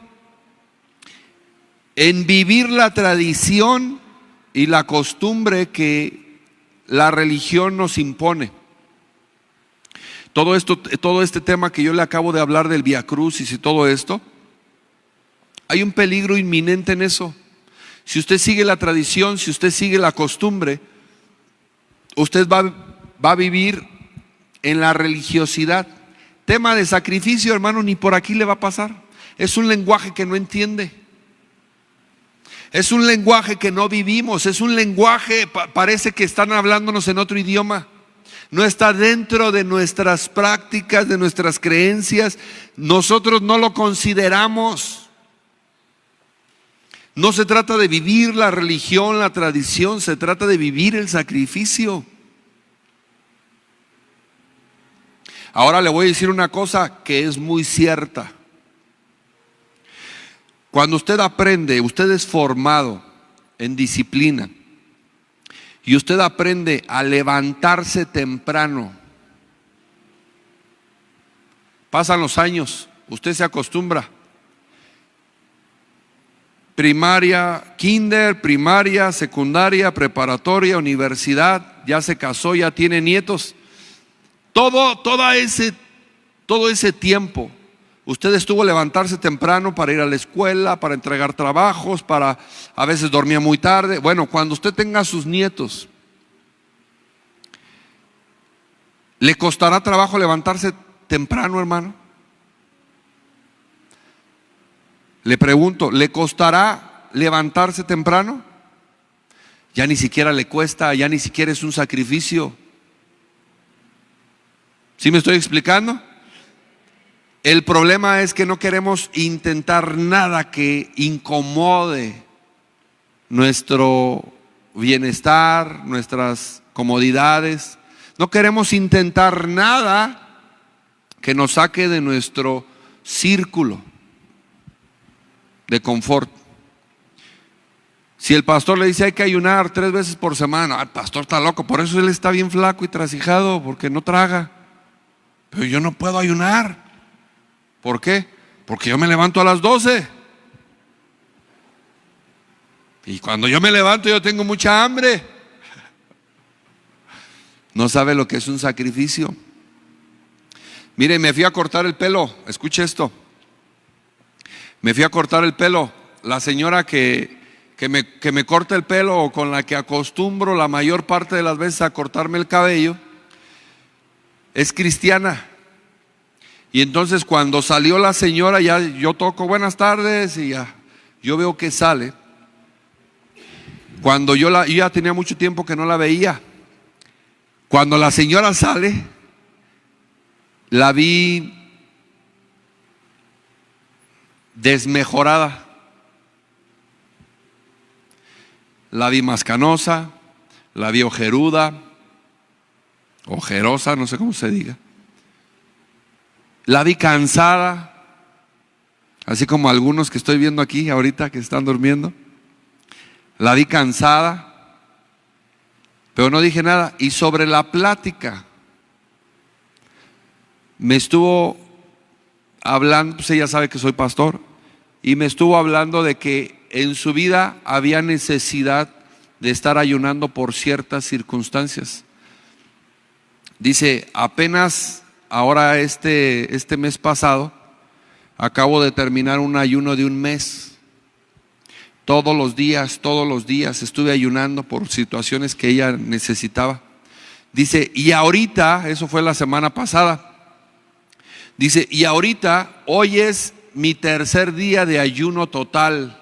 Speaker 1: en vivir la tradición y la costumbre que la religión nos impone. Todo este tema que yo le acabo de hablar del Vía Crucis y todo esto, hay un peligro inminente en eso. Si usted sigue la tradición, si usted sigue la costumbre, usted va a vivir en la religiosidad. Tema de sacrificio, hermano, ni por aquí le va a pasar. Es un lenguaje que no entiende. Es un lenguaje que no vivimos. Es un lenguaje, parece que están hablándonos en otro idioma. No está dentro de nuestras prácticas, de nuestras creencias. Nosotros no lo consideramos. No se trata de vivir la religión, la tradición, se trata de vivir el sacrificio. Ahora le voy a decir una cosa que es muy cierta. Cuando usted aprende, usted es formado en disciplina y usted aprende a levantarse temprano. Pasan los años, usted se acostumbra. Primaria, kinder, primaria, secundaria, preparatoria, universidad, ya se casó, ya tiene nietos. Todo ese tiempo, usted estuvo levantarse temprano para ir a la escuela, para entregar trabajos, a veces dormía muy tarde. Bueno, cuando usted tenga sus nietos, ¿le costará trabajo levantarse temprano, hermano? Le pregunto, ¿le costará levantarse temprano? Ya ni siquiera le cuesta, ya ni siquiera es un sacrificio. ¿Sí me estoy explicando? El problema es que no queremos intentar nada que incomode nuestro bienestar, nuestras comodidades. No queremos intentar nada que nos saque de nuestro círculo. de confort. Si el pastor le dice hay que ayunar 3 veces por semana, el pastor está loco, por eso él está bien flaco y trasijado, porque no traga. Pero yo no puedo ayunar. ¿Por qué? Porque yo me levanto a las 12. Y cuando yo me levanto yo tengo mucha hambre. No sabe lo que es un sacrificio. Mire, me fui a cortar el pelo. Escuche esto. Me fui a cortar el pelo. La señora que me corta el pelo, o con la que acostumbro la mayor parte de las veces a cortarme el cabello, es cristiana. Y entonces cuando salió la señora, ya yo toco buenas tardes y ya yo veo que sale. Cuando yo ya tenía mucho tiempo que no la veía. Cuando la señora sale, la vi desmejorada. La vi más canosa, la vi ojeruda, ojerosa, no sé cómo se diga. La vi cansada, así como algunos que estoy viendo aquí ahorita que están durmiendo. La vi cansada, pero no dije nada. Y sobre la plática, me estuvo hablando, pues ella sabe que soy pastor, y me estuvo hablando de que en su vida había necesidad de estar ayunando por ciertas circunstancias. Dice, apenas ahora este mes pasado, acabo de terminar un ayuno de un mes. Todos los días estuve ayunando por situaciones que ella necesitaba. Dice, y ahorita, eso fue la semana pasada. Dice, y ahorita, hoy es mi 3er día de ayuno total.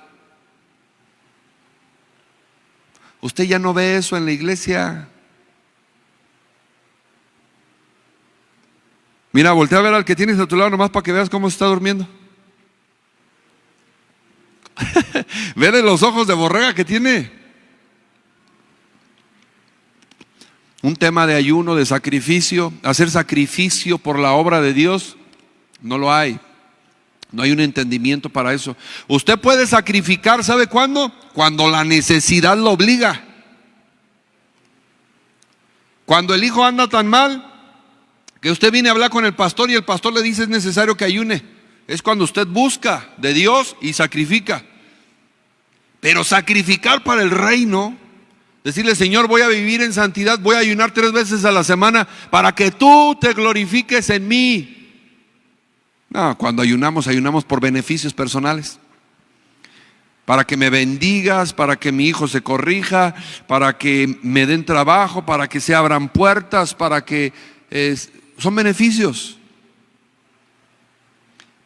Speaker 1: ¿Usted ya no ve eso en la iglesia? Mira, voltea a ver al que tienes a tu lado nomás para que veas cómo se está durmiendo. Vele los ojos de borrega que tiene. Un tema de ayuno, de sacrificio, hacer sacrificio por la obra de Dios, no lo hay. No hay un entendimiento para eso. Usted puede sacrificar, ¿sabe cuándo? Cuando la necesidad lo obliga. Cuando el hijo anda tan mal que usted viene a hablar con el pastor y el pastor le dice es necesario que ayune. Es cuando usted busca de Dios y sacrifica. Pero sacrificar para el reino, decirle, Señor, voy a vivir en santidad, voy a ayunar 3 veces a la semana para que tú te glorifiques en mí. No, cuando ayunamos por beneficios personales. Para que me bendigas, para que mi hijo se corrija, para que me den trabajo, para que se abran puertas, para que son beneficios.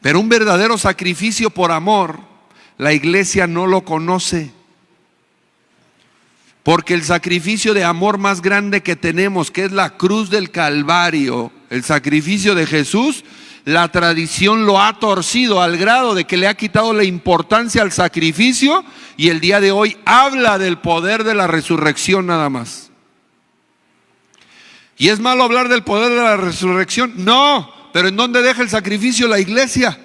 Speaker 1: Pero un verdadero sacrificio por amor, la iglesia no lo conoce. Porque el sacrificio de amor más grande que tenemos, que es la cruz del Calvario, el sacrificio de Jesús, la tradición lo ha torcido al grado de que le ha quitado la importancia al sacrificio, y el día de hoy habla del poder de la resurrección nada más. ¿Y es malo hablar del poder de la resurrección? No, pero ¿en dónde deja el sacrificio la iglesia?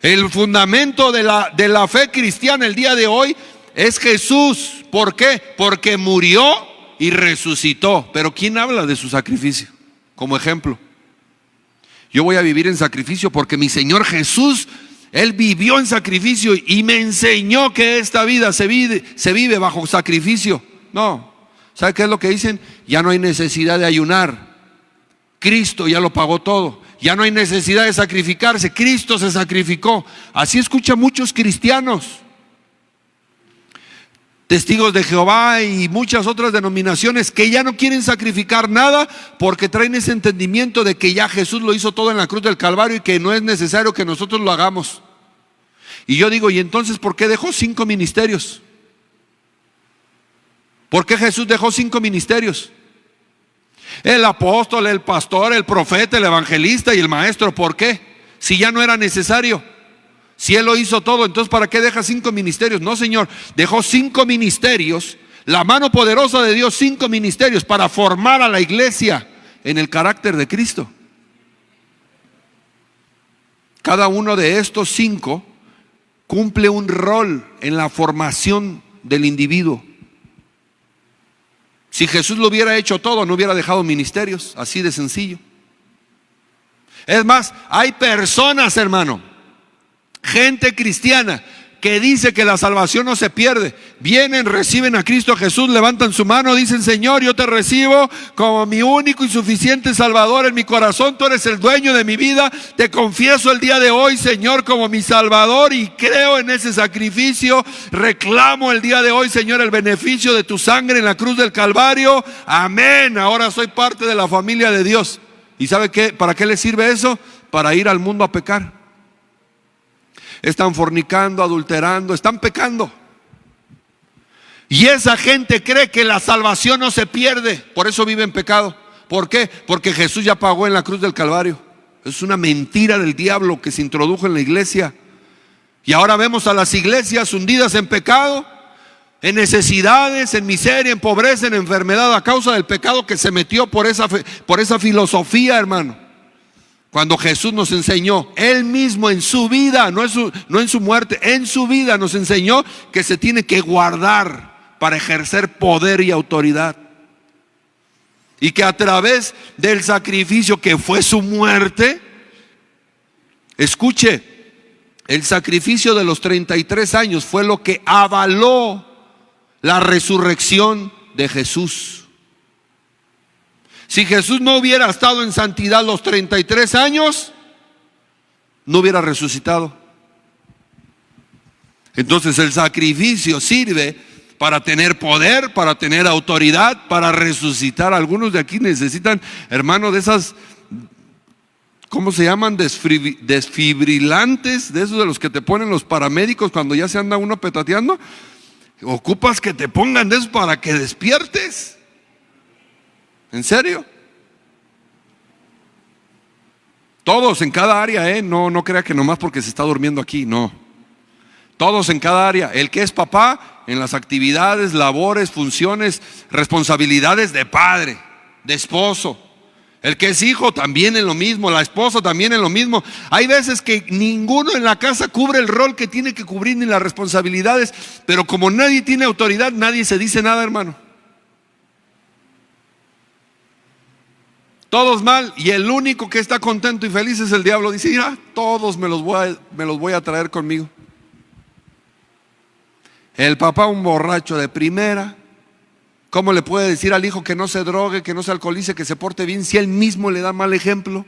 Speaker 1: El fundamento de la fe cristiana el día de hoy es Jesús. ¿Por qué? Porque murió y resucitó. Pero ¿quién habla de su sacrificio como ejemplo? Yo voy a vivir en sacrificio porque mi Señor Jesús, Él vivió en sacrificio y me enseñó que esta vida se vive bajo sacrificio. No, ¿sabe qué es lo que dicen? Ya no hay necesidad de ayunar. Cristo ya lo pagó todo. Ya no hay necesidad de sacrificarse. Cristo se sacrificó. Así escuchan muchos cristianos, Testigos de Jehová y muchas otras denominaciones, que ya no quieren sacrificar nada porque traen ese entendimiento de que ya Jesús lo hizo todo en la cruz del Calvario y que no es necesario que nosotros lo hagamos. Y yo digo, ¿y entonces por qué dejó 5 ministerios? ¿Por qué Jesús dejó 5 ministerios? El apóstol, el pastor, el profeta, el evangelista y el maestro. ¿Por qué? Si ya no era necesario. Si Él lo hizo todo, entonces ¿para qué deja 5 ministerios? No, Señor, dejó 5 ministerios, la mano poderosa de Dios, 5 ministerios para formar a la iglesia en el carácter de Cristo. Cada uno de estos 5 cumple un rol en la formación del individuo. Si Jesús lo hubiera hecho todo, no hubiera dejado ministerios, así de sencillo. Es más, hay personas, hermano, gente cristiana que dice que la salvación no se pierde. Vienen, reciben a Cristo Jesús, levantan su mano, dicen: Señor, yo te recibo como mi único y suficiente Salvador en mi corazón. Tú eres el dueño de mi vida. Te confieso el día de hoy, Señor, como mi Salvador, y creo en ese sacrificio. Reclamo el día de hoy, Señor, el beneficio de tu sangre en la cruz del Calvario. Amén. Ahora soy parte de la familia de Dios. ¿Y sabe qué? ¿Para qué le sirve eso? Para ir al mundo a pecar. Están fornicando, adulterando, están pecando. Y esa gente cree que la salvación no se pierde, por eso vive en pecado. ¿Por qué? Porque Jesús ya pagó en la cruz del Calvario. Es una mentira del diablo que se introdujo en la iglesia. Y ahora vemos a las iglesias hundidas en pecado, en necesidades, en miseria, en pobreza, en enfermedad, a causa del pecado que se metió por esa filosofía, hermano. Cuando Jesús nos enseñó, Él mismo en su vida, no en su muerte, en su vida nos enseñó que se tiene que guardar para ejercer poder y autoridad. Y que a través del sacrificio que fue su muerte, escuche, el sacrificio de los 33 años fue lo que avaló la resurrección de Jesús. Si Jesús no hubiera estado en santidad los 33 años, no hubiera resucitado. Entonces el sacrificio sirve para tener poder, para tener autoridad, para resucitar. Algunos de aquí necesitan, hermano, de esas, ¿cómo se llaman? Desfibrilantes, de esos de los que te ponen los paramédicos cuando ya se anda uno petateando. Ocupas que te pongan de eso para que despiertes. ¿En serio? Todos en cada área, no crea que nomás porque se está durmiendo aquí, no. Todos en cada área. El que es papá, en las actividades, labores, funciones, responsabilidades de padre, de esposo. El que es hijo también en lo mismo, la esposa también en lo mismo. Hay veces que ninguno en la casa cubre el rol que tiene que cubrir ni las responsabilidades, pero como nadie tiene autoridad, nadie se dice nada, hermano. Todos mal, y el único que está contento y feliz es el diablo. Dice: mira, todos me los voy a traer conmigo. El papá, un borracho de primera. ¿Cómo le puede decir al hijo que no se drogue, que no se alcoholice, que se porte bien, si él mismo le da mal ejemplo?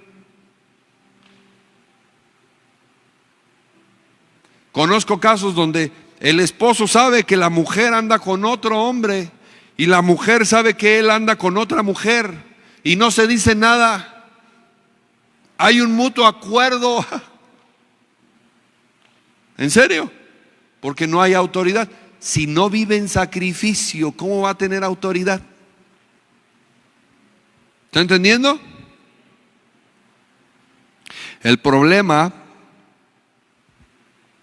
Speaker 1: Conozco casos donde el esposo sabe que la mujer anda con otro hombre y la mujer sabe que él anda con otra mujer. Y no se dice nada. Hay un mutuo acuerdo. ¿En serio? Porque no hay autoridad. Si no vive en sacrificio, ¿cómo va a tener autoridad? ¿Está entendiendo? El problema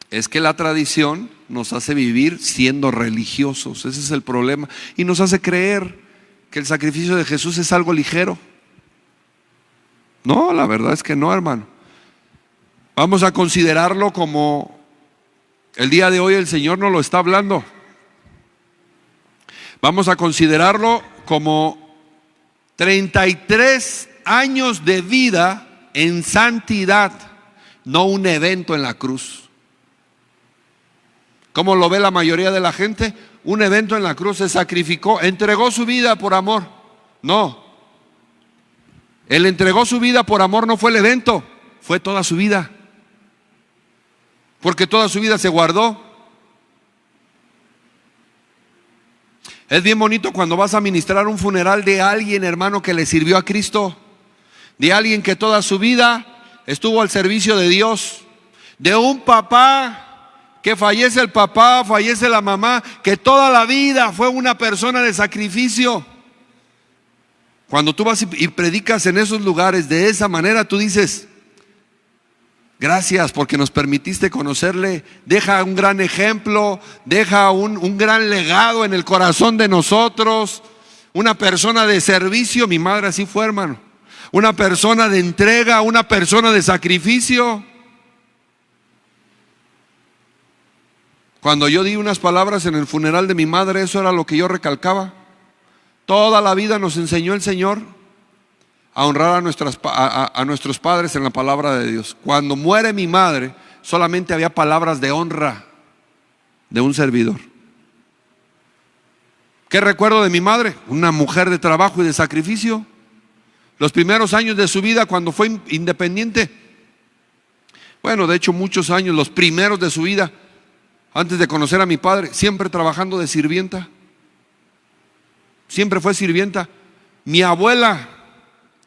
Speaker 1: es que la tradición nos hace vivir siendo religiosos. Ese es el problema. Y nos hace creer que el sacrificio de Jesús es algo ligero. No, la verdad es que no, hermano. Vamos a considerarlo como el día de hoy el Señor nos lo está hablando. Vamos a considerarlo como 33 años de vida en santidad, no un evento en la cruz. ¿Cómo lo ve la mayoría de la gente? Un evento en la cruz, se sacrificó, entregó su vida por amor. No. Él entregó su vida por amor, no fue el evento, fue toda su vida. Porque toda su vida se guardó. Es bien bonito cuando vas a ministrar un funeral de alguien, hermano, que le sirvió a Cristo. De alguien que toda su vida estuvo al servicio de Dios. De un papá que fallece el papá, fallece la mamá, que toda la vida fue una persona de sacrificio. Cuando tú vas y predicas en esos lugares de esa manera, tú dices: gracias porque nos permitiste conocerle. Deja un gran ejemplo, deja un gran legado en el corazón de nosotros. Una persona de servicio, mi madre así fue, hermano. Una persona de entrega, una persona de sacrificio. Cuando yo di unas palabras en el funeral de mi madre, eso era lo que yo recalcaba. Toda la vida nos enseñó el Señor a honrar a nuestros padres en la palabra de Dios. Cuando muere mi madre, solamente había palabras de honra de un servidor. ¿Qué recuerdo de mi madre? Una mujer de trabajo y de sacrificio. Los primeros años de su vida, cuando fue independiente, bueno, de hecho muchos años, los primeros de su vida, antes de conocer a mi padre, siempre trabajando de sirvienta. Siempre fue sirvienta. Mi abuela,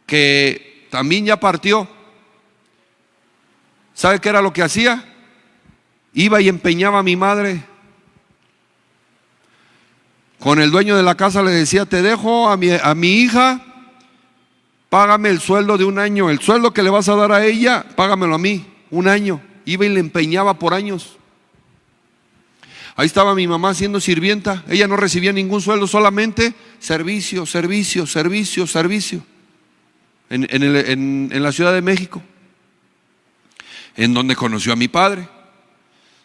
Speaker 1: que también ya partió, ¿sabe qué era lo que hacía? Iba y empeñaba a mi madre. Con el dueño de la casa le decía: te dejo a mi hija, págame el sueldo de un año. El sueldo que le vas a dar a ella, págamelo a mí, un año. Iba y le empeñaba por años. Ahí estaba mi mamá siendo sirvienta. Ella no recibía ningún sueldo, solamente servicio, servicio, servicio, servicio. En la Ciudad de México, en donde conoció a mi padre.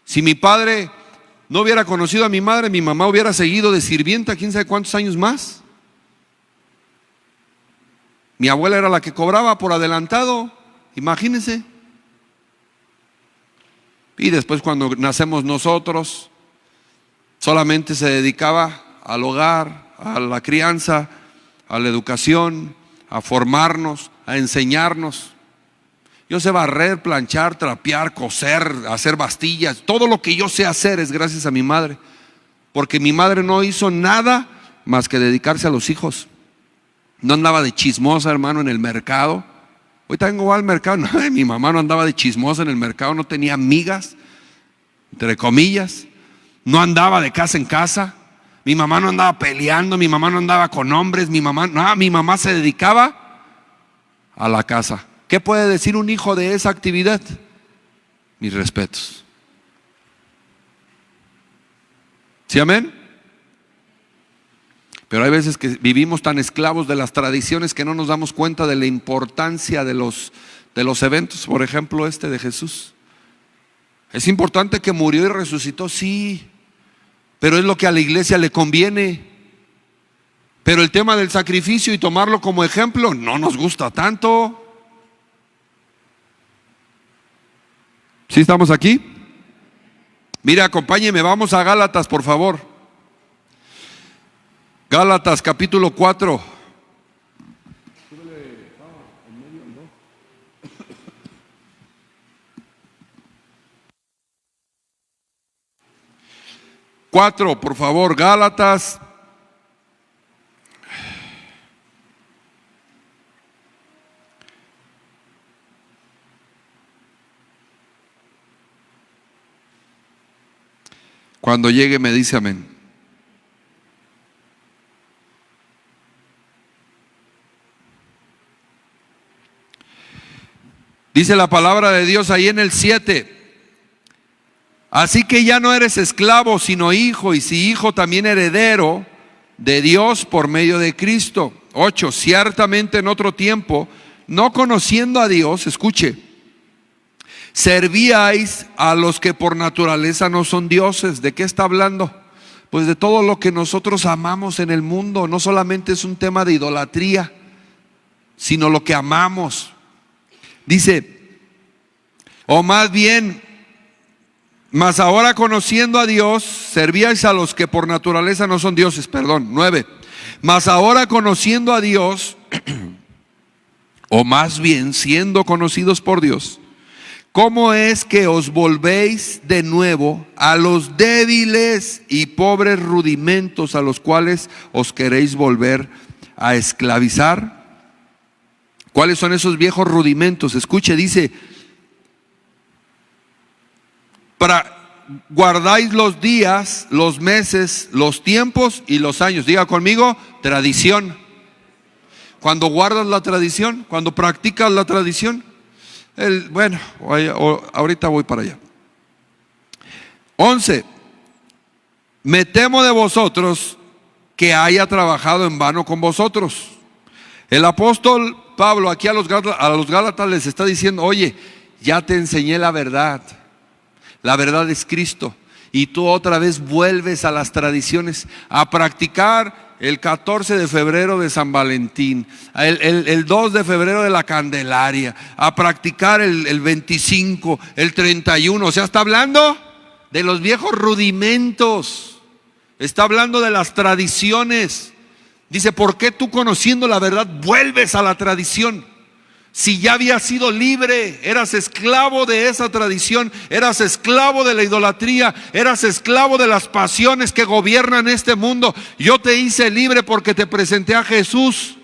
Speaker 1: Si mi padre no hubiera conocido a mi madre, mi mamá hubiera seguido de sirvienta quién sabe cuántos años más. Mi abuela era la que cobraba por adelantado, imagínense. Y después, cuando nacemos nosotros, solamente se dedicaba al hogar, a la crianza, a la educación, a formarnos, a enseñarnos. Yo sé barrer, planchar, trapear, coser, hacer bastillas. Todo lo que yo sé hacer es gracias a mi madre, porque mi madre no hizo nada más que dedicarse a los hijos. No andaba de chismosa, hermano, en el mercado. Hoy tengo al mercado. No, mi mamá no andaba de chismosa en el mercado, no tenía amigas, entre comillas. No andaba de casa en casa. Mi mamá no andaba peleando, mi mamá no andaba con hombres, mi mamá se dedicaba a la casa. ¿Qué puede decir un hijo de esa actividad? Mis respetos. ¿Sí, amén? Pero hay veces que vivimos tan esclavos de las tradiciones que no nos damos cuenta de la importancia de los eventos. Por ejemplo, este de Jesús. Es importante que murió y resucitó, sí, pero es lo que a la iglesia le conviene. Pero el tema del sacrificio y tomarlo como ejemplo no nos gusta tanto. ¿Sí estamos aquí? Mira, acompáñeme, vamos a Gálatas, por favor. Gálatas capítulo 4. Cuatro, por favor, Gálatas. Cuando llegue me dice amén. Dice la palabra de Dios ahí en el 7. Así que ya no eres esclavo, sino hijo, y si hijo, también heredero de Dios por medio de Cristo. 8. Ciertamente en otro tiempo, no conociendo a Dios, escuche, servíais a los que por naturaleza no son dioses. ¿De qué está hablando? Pues de todo lo que nosotros amamos en el mundo. No solamente es un tema de idolatría, sino lo que amamos. Dice, o más bien, mas ahora conociendo a Dios, servíais a los que por naturaleza no son dioses. Perdón, 9. Mas ahora conociendo a Dios, o más bien siendo conocidos por Dios, ¿cómo es que os volvéis de nuevo a los débiles y pobres rudimentos a los cuales os queréis volver a esclavizar? ¿Cuáles son esos viejos rudimentos? Escuche, dice, guardáis los días, los meses, los tiempos y los años. Diga conmigo, tradición. Cuando guardas la tradición, cuando practicas la tradición, ahorita voy para allá. 11. Me temo de vosotros que haya trabajado en vano con vosotros. El apóstol Pablo aquí a los Gálatas les está diciendo, oye, ya te enseñé la verdad. La verdad es Cristo. y tú otra vez vuelves a las tradiciones, a practicar el 14 de febrero de San Valentín, el 2 de febrero de la Candelaria, a practicar el 25, el 31. O sea, está hablando de los viejos rudimentos, está hablando de las tradiciones. Dice, ¿por qué tú, conociendo la verdad, vuelves a la tradición? Si ya habías sido libre, eras esclavo de esa tradición, eras esclavo de la idolatría, eras esclavo de las pasiones que gobiernan este mundo. Yo te hice libre porque te presenté a Jesús,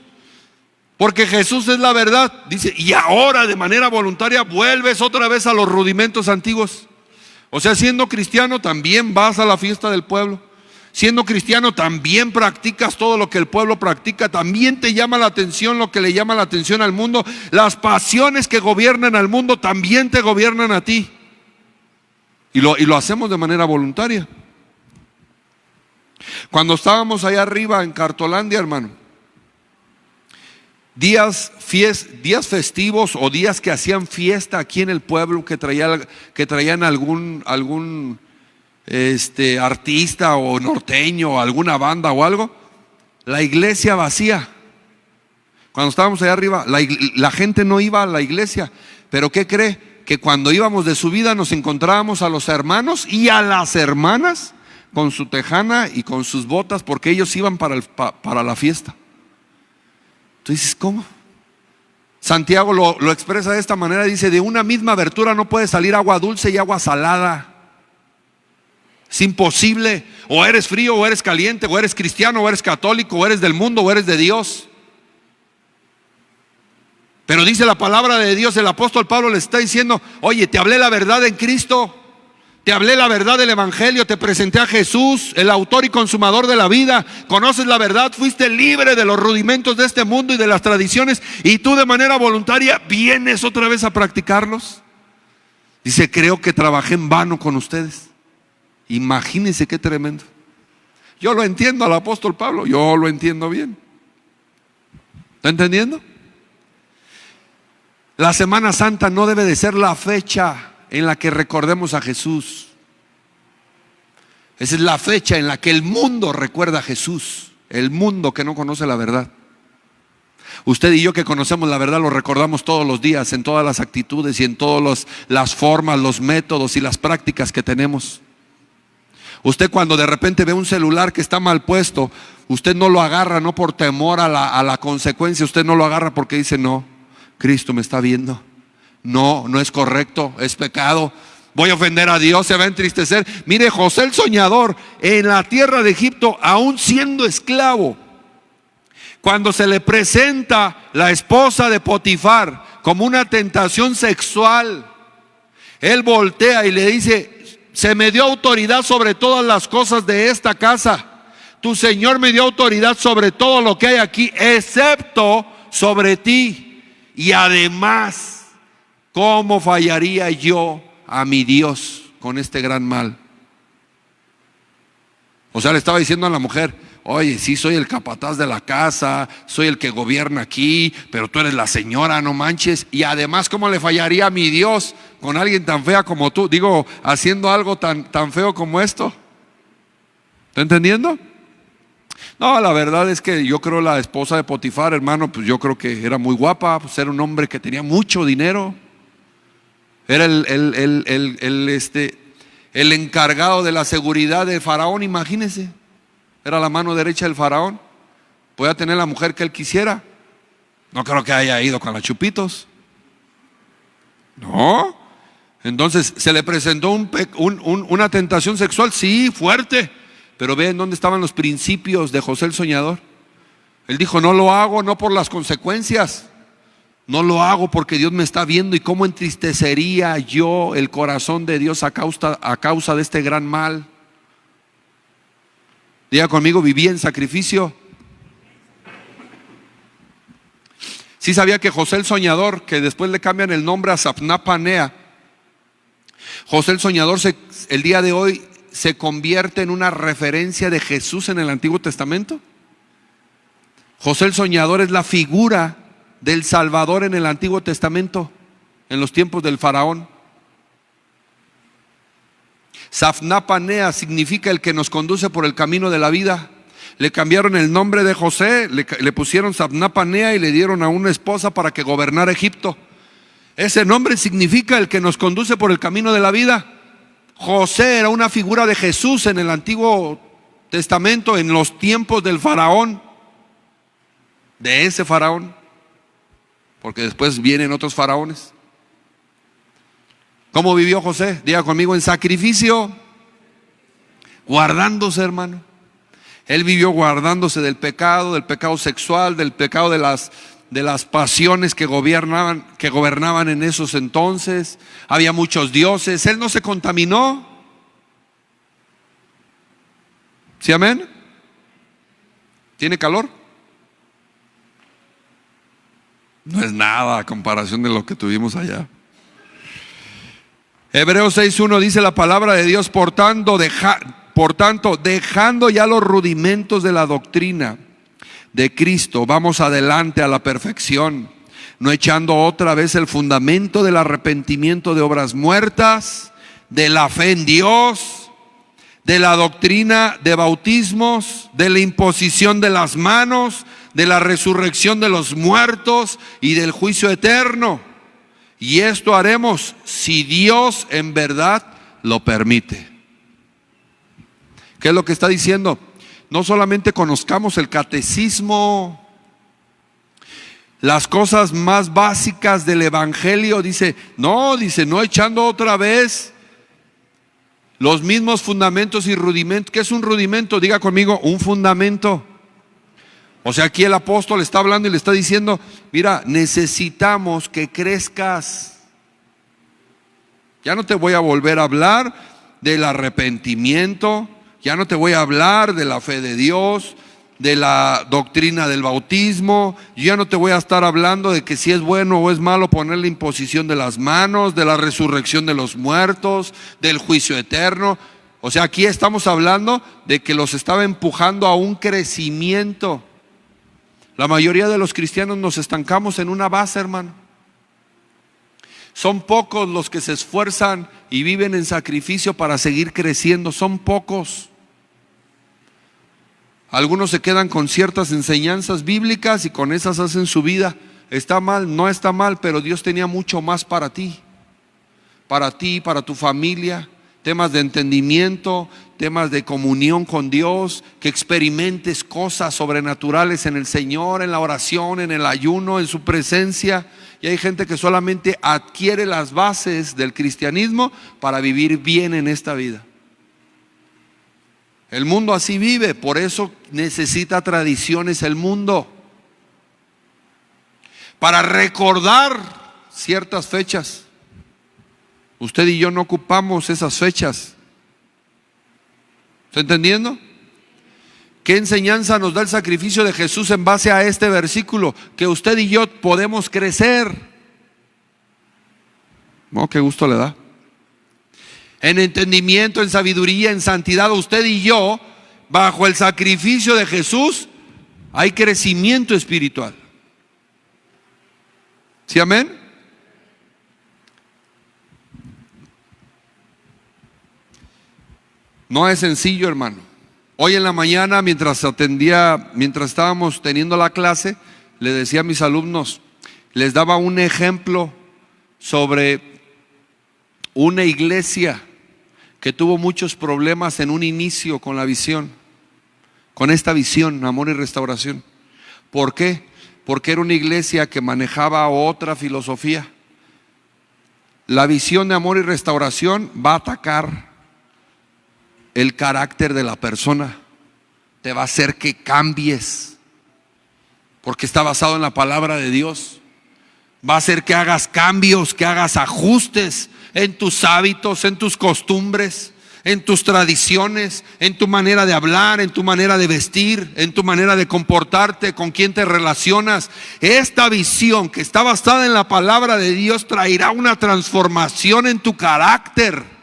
Speaker 1: porque Jesús es la verdad. Dice, y ahora de manera voluntaria vuelves otra vez a los rudimentos antiguos. O sea, siendo cristiano también vas a la fiesta del pueblo. Siendo cristiano también practicas todo lo que el pueblo practica, también te llama la atención lo que le llama la atención al mundo. Las pasiones que gobiernan al mundo también te gobiernan a ti. Y lo hacemos de manera voluntaria. Cuando estábamos allá arriba en Cartolandia, hermano, días festivos o días que hacían fiesta aquí en el pueblo, que traían algún artista o norteño o alguna banda o algo, la iglesia vacía. Cuando estábamos allá arriba, la gente no iba a la iglesia. Pero ¿qué cree? Que cuando íbamos de subida nos encontrábamos a los hermanos y a las hermanas con su tejana y con sus botas, porque ellos iban para la fiesta. Tú dices, ¿cómo? Santiago lo expresa de esta manera, dice, de una misma abertura no puede salir agua dulce y agua salada. Es imposible. O eres frío o eres caliente, o eres cristiano o eres católico, o eres del mundo o eres de Dios. Pero dice la palabra de Dios, el apóstol Pablo le está diciendo, oye, te hablé la verdad en Cristo, te hablé la verdad del evangelio, te presenté a Jesús, el autor y consumador de la vida. Conoces la verdad, fuiste libre de los rudimentos de este mundo y de las tradiciones, y tú de manera voluntaria vienes otra vez a practicarlos. Dice, creo que trabajé en vano con ustedes. Imagínense qué tremendo. Yo lo entiendo al apóstol Pablo, yo lo entiendo bien. ¿Está entendiendo? La Semana Santa no debe de ser la fecha en la que recordemos a Jesús. Esa es la fecha en la que el mundo recuerda a Jesús, el mundo que no conoce la verdad. Usted y yo que conocemos la verdad lo recordamos todos los días, en todas las actitudes y en todas las formas, los métodos y las prácticas que tenemos. Usted cuando de repente ve un celular que está mal puesto, usted no lo agarra no por temor a la consecuencia, usted no lo agarra porque dice, no, Cristo me está viendo, no es correcto, es pecado, voy a ofender a Dios, se va a entristecer. Mire, José el soñador en la tierra de Egipto, aún siendo esclavo, cuando se le presenta la esposa de Potifar como una tentación sexual, él voltea y le dice, se me dio autoridad sobre todas las cosas de esta casa. Tu Señor me dio autoridad sobre todo lo que hay aquí, excepto sobre ti. Y además, ¿cómo fallaría yo a mi Dios con este gran mal? O sea, le estaba diciendo a la mujer, oye, sí soy el capataz de la casa, soy el que gobierna aquí, pero tú eres la señora, no manches. Y además, ¿cómo le fallaría a mi Dios con alguien tan fea como tú? Digo, haciendo algo tan feo como esto. ¿Está entendiendo? No, la verdad es que yo creo la esposa de Potifar, hermano, pues yo creo que era muy guapa, pues era un hombre que tenía mucho dinero. Era el encargado de la seguridad de Faraón, imagínense. Era la mano derecha del Faraón. Podía tener la mujer que él quisiera. No creo que haya ido con los chupitos. No. Entonces, ¿se le presentó una tentación sexual? Sí, fuerte. Pero vean dónde estaban los principios de José el soñador. Él dijo, no lo hago no por las consecuencias. No lo hago porque Dios me está viendo. ¿Y cómo entristecería yo el corazón de Dios a causa de este gran mal? Diga conmigo, viví en sacrificio. Sí sabía que José el soñador, que después le cambian el nombre a Zaphnath Paaneah, José el soñador el día de hoy se convierte en una referencia de Jesús en el Antiguo Testamento. José el soñador es la figura del Salvador en el Antiguo Testamento, en los tiempos del Faraón. Safnapanea significa el que nos conduce por el camino de la vida. Le cambiaron el nombre de José, le pusieron Safnapanea y le dieron a una esposa para que gobernara Egipto. Ese nombre significa el que nos conduce por el camino de la vida. José era una figura de Jesús en el Antiguo Testamento, en los tiempos del faraón, de ese faraón, porque después vienen otros faraones. ¿Cómo vivió José? Diga conmigo: en sacrificio, guardándose, hermano. Él vivió guardándose del pecado sexual, del pecado de las pasiones que gobernaban en esos entonces. Había muchos dioses. Él no se contaminó. ¿Sí, amén? ¿Tiene calor? No es nada a comparación de lo que tuvimos allá. Hebreos 6:1 dice la palabra de Dios: por tanto, dejando ya los rudimentos de la doctrina de Cristo, vamos adelante a la perfección, no echando otra vez el fundamento del arrepentimiento de obras muertas, de la fe en Dios, de la doctrina de bautismos, de la imposición de las manos, de la resurrección de los muertos y del juicio eterno. Y esto haremos si Dios en verdad lo permite. ¿Qué es lo que está diciendo? No solamente conozcamos el catecismo, las cosas más básicas del evangelio, no echando otra vez los mismos fundamentos y rudimentos. ¿Qué es un rudimento? Diga conmigo: un fundamento. O sea, aquí el apóstol está hablando y le está diciendo: mira, necesitamos que crezcas. Ya no te voy a volver a hablar del arrepentimiento, ya no te voy a hablar de la fe de Dios, de la doctrina del bautismo. Yo ya no te voy a estar hablando de que si es bueno o es malo poner la imposición de las manos, de la resurrección de los muertos, del juicio eterno. O sea, aquí estamos hablando de que los estaba empujando a un crecimiento. La mayoría de los cristianos nos estancamos en una base, hermano. Son pocos los que se esfuerzan y viven en sacrificio para seguir creciendo. Son pocos. Algunos se quedan con ciertas enseñanzas bíblicas y con esas hacen su vida. Está mal, no está mal, pero Dios tenía mucho más para ti, para tu familia. Temas de entendimiento, temas de comunión con Dios, que experimentes cosas sobrenaturales en el Señor, en la oración, en el ayuno, en su presencia. Y hay gente que solamente adquiere las bases del cristianismo para vivir bien en esta vida. El mundo así vive, por eso necesita tradiciones el mundo, para recordar ciertas fechas. Usted y yo no ocupamos esas fechas. ¿Está entendiendo? ¿Qué enseñanza nos da el sacrificio de Jesús en base a este versículo? Que usted y yo podemos crecer. Oh, qué gusto le da. En entendimiento, en sabiduría, en santidad. Usted y yo, bajo el sacrificio de Jesús, hay crecimiento espiritual. ¿Sí, amén? No es sencillo, hermano. Hoy en la mañana, mientras estábamos teniendo la clase, le decía a mis alumnos, les daba un ejemplo sobre una iglesia que tuvo muchos problemas en un inicio con la visión, con esta visión, amor y restauración. ¿Por qué? Porque era una iglesia que manejaba otra filosofía. La visión de amor y restauración va a atacar el carácter de la persona, te va a hacer que cambies, porque está basado en la palabra de Dios. Va a hacer que hagas cambios, que hagas ajustes en tus hábitos, en tus costumbres, en tus tradiciones, en tu manera de hablar, en tu manera de vestir, en tu manera de comportarte, con quién te relacionas. Esta visión que está basada en la palabra de Dios traerá una transformación en tu carácter.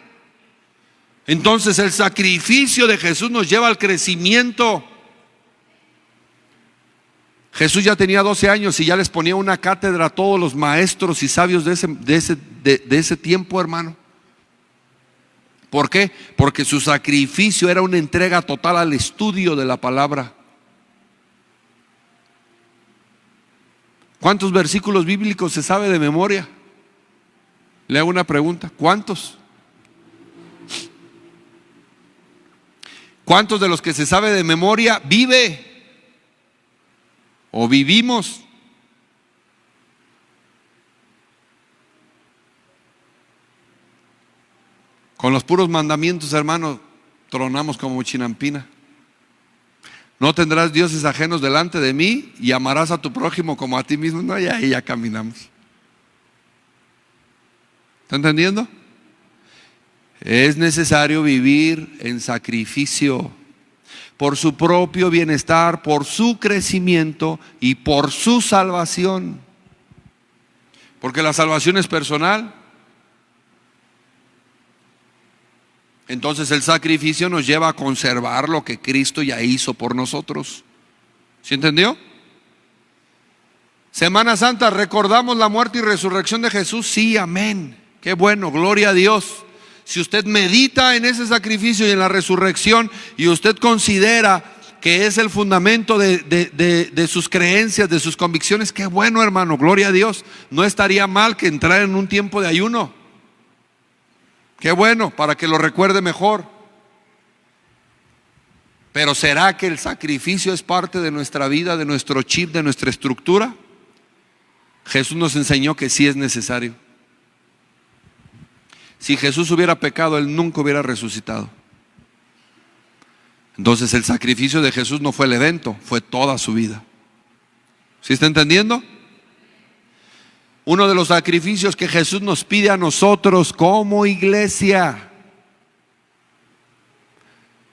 Speaker 1: Entonces el sacrificio de Jesús nos lleva al crecimiento. Jesús ya tenía 12 años y ya les ponía una cátedra a todos los maestros y sabios de ese tiempo, hermano. ¿Por qué? Porque su sacrificio era una entrega total al estudio de la palabra. ¿Cuántos versículos bíblicos se sabe de memoria? Le hago una pregunta, ¿cuántos? ¿Cuántos de los que se sabe de memoria vive o vivimos? Con los puros mandamientos, hermano, tronamos como chinampina. No tendrás dioses ajenos delante de mí y amarás a tu prójimo como a ti mismo. No, ya caminamos. ¿Está entendiendo? Es necesario vivir en sacrificio por su propio bienestar, por su crecimiento y por su salvación. Porque la salvación es personal. Entonces el sacrificio nos lleva a conservar lo que Cristo ya hizo por nosotros. ¿Sí entendió? Semana Santa, ¿recordamos la muerte y resurrección de Jesús? Sí, amén. Qué bueno, gloria a Dios. Si usted medita en ese sacrificio y en la resurrección y usted considera que es el fundamento de sus creencias, de sus convicciones, qué bueno, hermano, gloria a Dios. No estaría mal que entrara en un tiempo de ayuno. Qué bueno, para que lo recuerde mejor. Pero ¿será que el sacrificio es parte de nuestra vida, de nuestro chip, de nuestra estructura? Jesús nos enseñó que sí es necesario. Si Jesús hubiera pecado, Él nunca hubiera resucitado. Entonces el sacrificio de Jesús no fue el evento, fue toda su vida. ¿Sí está entendiendo? Uno de los sacrificios que Jesús nos pide a nosotros como iglesia,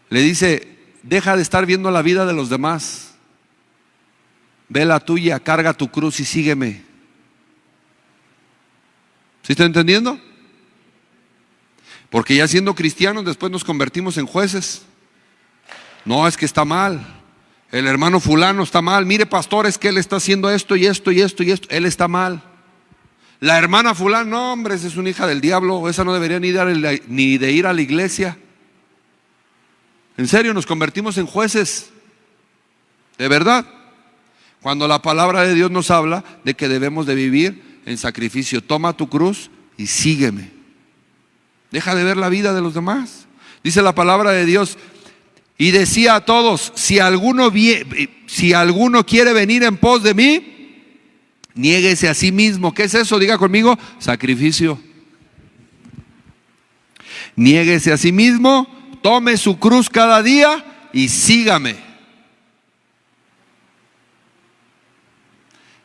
Speaker 1: le dice: deja de estar viendo la vida de los demás, ve la tuya, carga tu cruz y sígueme. ¿Sí está entendiendo? Porque ya siendo cristianos después nos convertimos en jueces. No, es que está mal, el hermano fulano está mal, mire pastor, es que él está haciendo esto y esto y esto y esto, él está mal. La hermana fulana, no hombre, esa es una hija del diablo, esa no debería ni de ir a la iglesia. En serio, nos convertimos en jueces, de verdad, cuando la palabra de Dios nos habla de que debemos de vivir en sacrificio. Toma tu cruz y sígueme. Deja de ver la vida de los demás. Dice la palabra de Dios: y decía a todos, si alguno quiere venir en pos de mí, niéguese a sí mismo. ¿Qué es eso? Diga conmigo: sacrificio. Niéguese a sí mismo, tome su cruz cada día y sígame.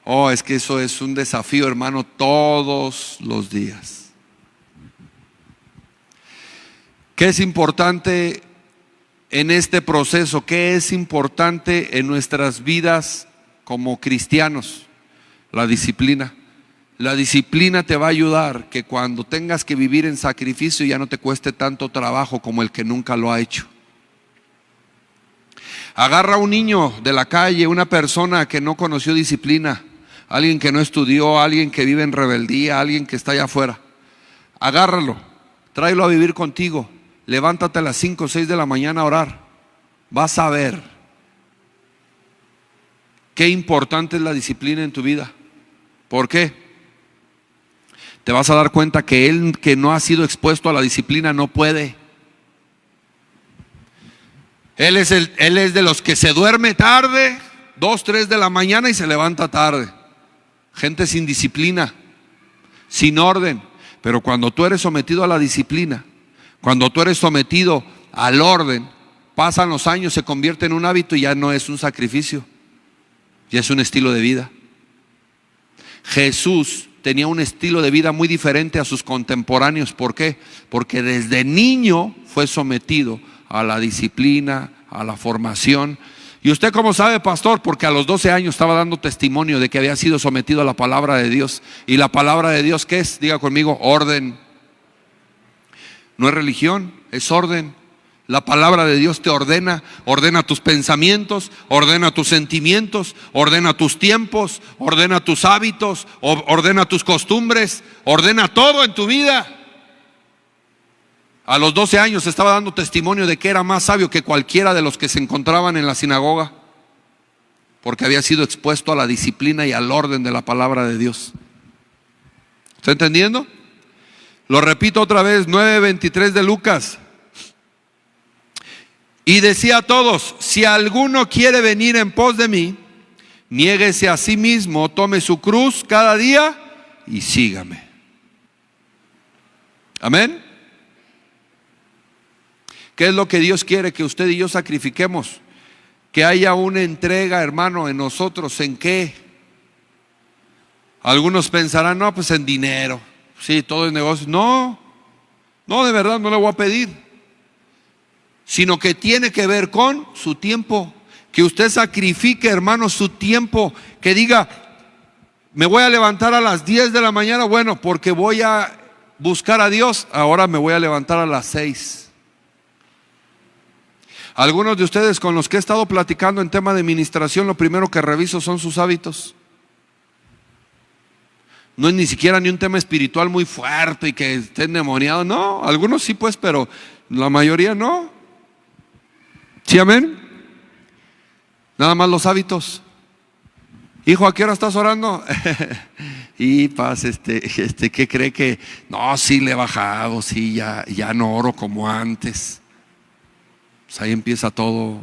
Speaker 1: Oh, es que eso es un desafío, hermano, todos los días. ¿Qué es importante en este proceso? ¿Qué es importante en nuestras vidas como cristianos? La disciplina. La disciplina te va a ayudar que cuando tengas que vivir en sacrificio ya no te cueste tanto trabajo como el que nunca lo ha hecho. Agarra a un niño de la calle, una persona que no conoció disciplina, alguien que no estudió, alguien que vive en rebeldía, alguien que está allá afuera. Agárralo, tráelo a vivir contigo. Levántate a las 5 o 6 de la mañana a orar. Vas a ver qué importante es la disciplina en tu vida. ¿Por qué? Te vas a dar cuenta que él que no ha sido expuesto a la disciplina no puede. Él es de los que se duerme tarde, 2, 3 de la mañana y se levanta tarde. Gente sin disciplina, sin orden. Pero cuando tú eres sometido a la disciplina, cuando tú eres sometido al orden, pasan los años, se convierte en un hábito y ya no es un sacrificio, ya es un estilo de vida. Jesús tenía un estilo de vida muy diferente a sus contemporáneos. ¿Por qué? Porque desde niño fue sometido a la disciplina, a la formación. ¿Y usted cómo sabe, pastor? Porque a los 12 años estaba dando testimonio de que había sido sometido a la palabra de Dios. ¿Y la palabra de Dios qué es? Diga conmigo: orden. No es religión, es orden. La palabra de Dios te ordena tus pensamientos, ordena tus sentimientos, ordena tus tiempos, ordena tus hábitos, ordena tus costumbres, ordena todo en tu vida. A los 12 años estaba dando testimonio de que era más sabio que cualquiera de los que se encontraban en la sinagoga, porque había sido expuesto a la disciplina y al orden de la palabra de Dios. ¿Está entendiendo? Lo repito otra vez, 9:23 de Lucas. Y decía a todos: si alguno quiere venir en pos de mí, niéguese a sí mismo, tome su cruz cada día y sígame. Amén. ¿Qué es lo que Dios quiere? Que usted y yo sacrifiquemos. Que haya una entrega, hermano, en nosotros. ¿En qué? Algunos pensarán, no, pues en dinero. Sí, todo es negocio. No, de verdad no le voy a pedir. Sino que tiene que ver con su tiempo. Que usted sacrifique, hermano, su tiempo. Que diga, me voy a levantar a las 10 de la mañana. Bueno, porque voy a buscar a Dios. Ahora me voy a levantar a las 6. Algunos de ustedes con los que he estado platicando en tema de ministración, lo primero que reviso son sus hábitos. No es ni siquiera ni un tema espiritual muy fuerte y que esté endemoniado. No, algunos sí pues, pero la mayoría no. ¿Sí, amén? Nada más los hábitos. Hijo, ¿a qué hora estás orando? Y paz, ¿qué cree que? No, sí le he bajado, sí, ya no oro como antes. Pues ahí empieza todo.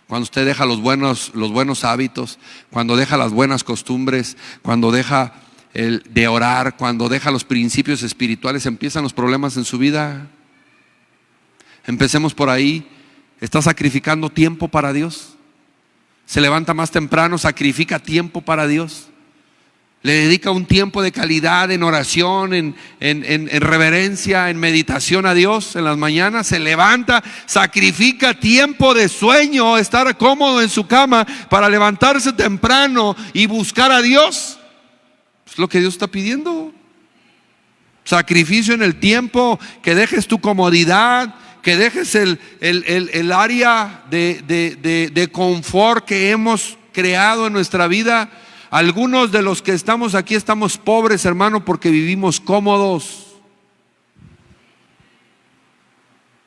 Speaker 1: Cuando usted deja los buenos hábitos, cuando deja las buenas costumbres, cuando deja de orar, cuando deja los principios espirituales, empiezan los problemas en su vida. Empecemos por ahí. ¿Está sacrificando tiempo para Dios? Se levanta más temprano, sacrifica tiempo para Dios. Le dedica un tiempo de calidad en oración, en reverencia, en meditación a Dios en las mañanas. Se levanta, sacrifica tiempo de sueño, estar cómodo en su cama para levantarse temprano y buscar a Dios. Es lo que Dios está pidiendo. Sacrificio en el tiempo, que dejes tu comodidad, que dejes el área de confort que hemos creado en nuestra vida. Algunos de los que estamos aquí estamos pobres, hermano, porque vivimos cómodos.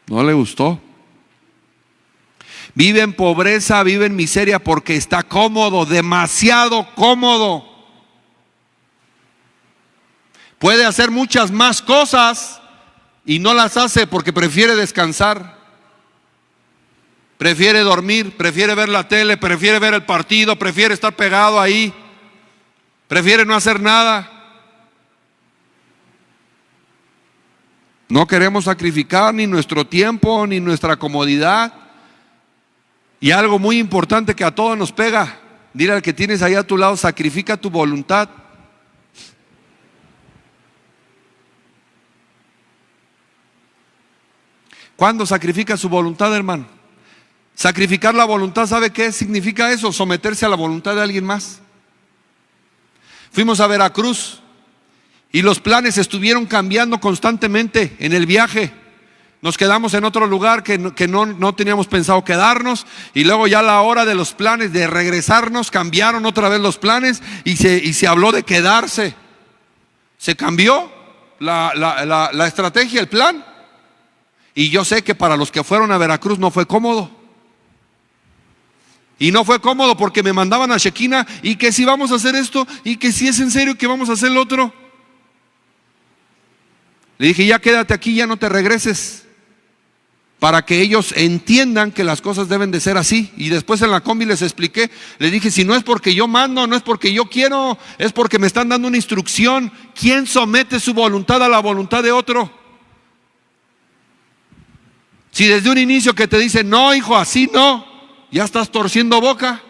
Speaker 1: ¿No le gustó? Vive en pobreza, vive en miseria porque está cómodo, demasiado cómodo. Puede hacer muchas más cosas y no las hace porque prefiere descansar. Prefiere dormir, prefiere ver la tele, prefiere ver el partido, prefiere estar pegado ahí. Prefiere no hacer nada. No queremos sacrificar ni nuestro tiempo ni nuestra comodidad. Y algo muy importante que a todos nos pega, dile al que tienes ahí a tu lado: sacrifica tu voluntad. ¿Cuándo sacrifica su voluntad, hermano? Sacrificar la voluntad, ¿sabe qué significa eso? Someterse a la voluntad de alguien más. Fuimos a Veracruz y los planes estuvieron cambiando constantemente en el viaje. Nos quedamos en otro lugar que no teníamos pensado quedarnos, y luego ya a la hora de los planes de regresarnos cambiaron otra vez los planes y se habló de quedarse. Se cambió la estrategia, el plan. Y yo sé que para los que fueron a Veracruz no fue cómodo. Y no fue cómodo porque me mandaban a Shekinah y que si vamos a hacer esto y que si es en serio que vamos a hacer lo otro. Le dije: ya quédate aquí, ya no te regreses, para que ellos entiendan que las cosas deben de ser así. Y después en la combi les expliqué, les dije: si no es porque yo mando, no es porque yo quiero, es porque me están dando una instrucción. ¿Quién somete su voluntad a la voluntad de otro? Si desde un inicio que te dicen: no, hijo, así no, ya estás torciendo boca.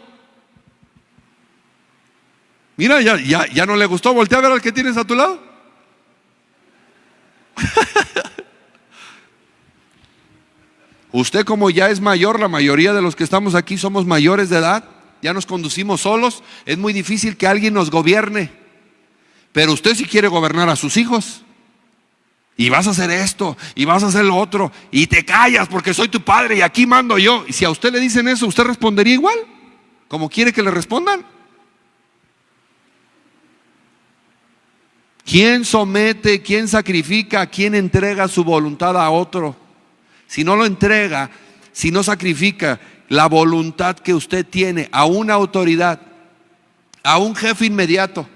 Speaker 1: Mira, ya no le gustó. Voltea a ver al que tienes a tu lado. Usted, como ya es mayor, la mayoría de los que estamos aquí somos mayores de edad, ya nos conducimos solos. Es muy difícil que alguien nos gobierne. Pero usted sí quiere gobernar a sus hijos. Y vas a hacer esto, y vas a hacer lo otro, y te callas porque soy tu padre y aquí mando yo. Y si a usted le dicen eso, ¿usted respondería igual? ¿Cómo quiere que le respondan? ¿Quién somete, quién sacrifica, quién entrega su voluntad a otro? Si no lo entrega, si no sacrifica la voluntad que usted tiene a una autoridad, a un jefe inmediato,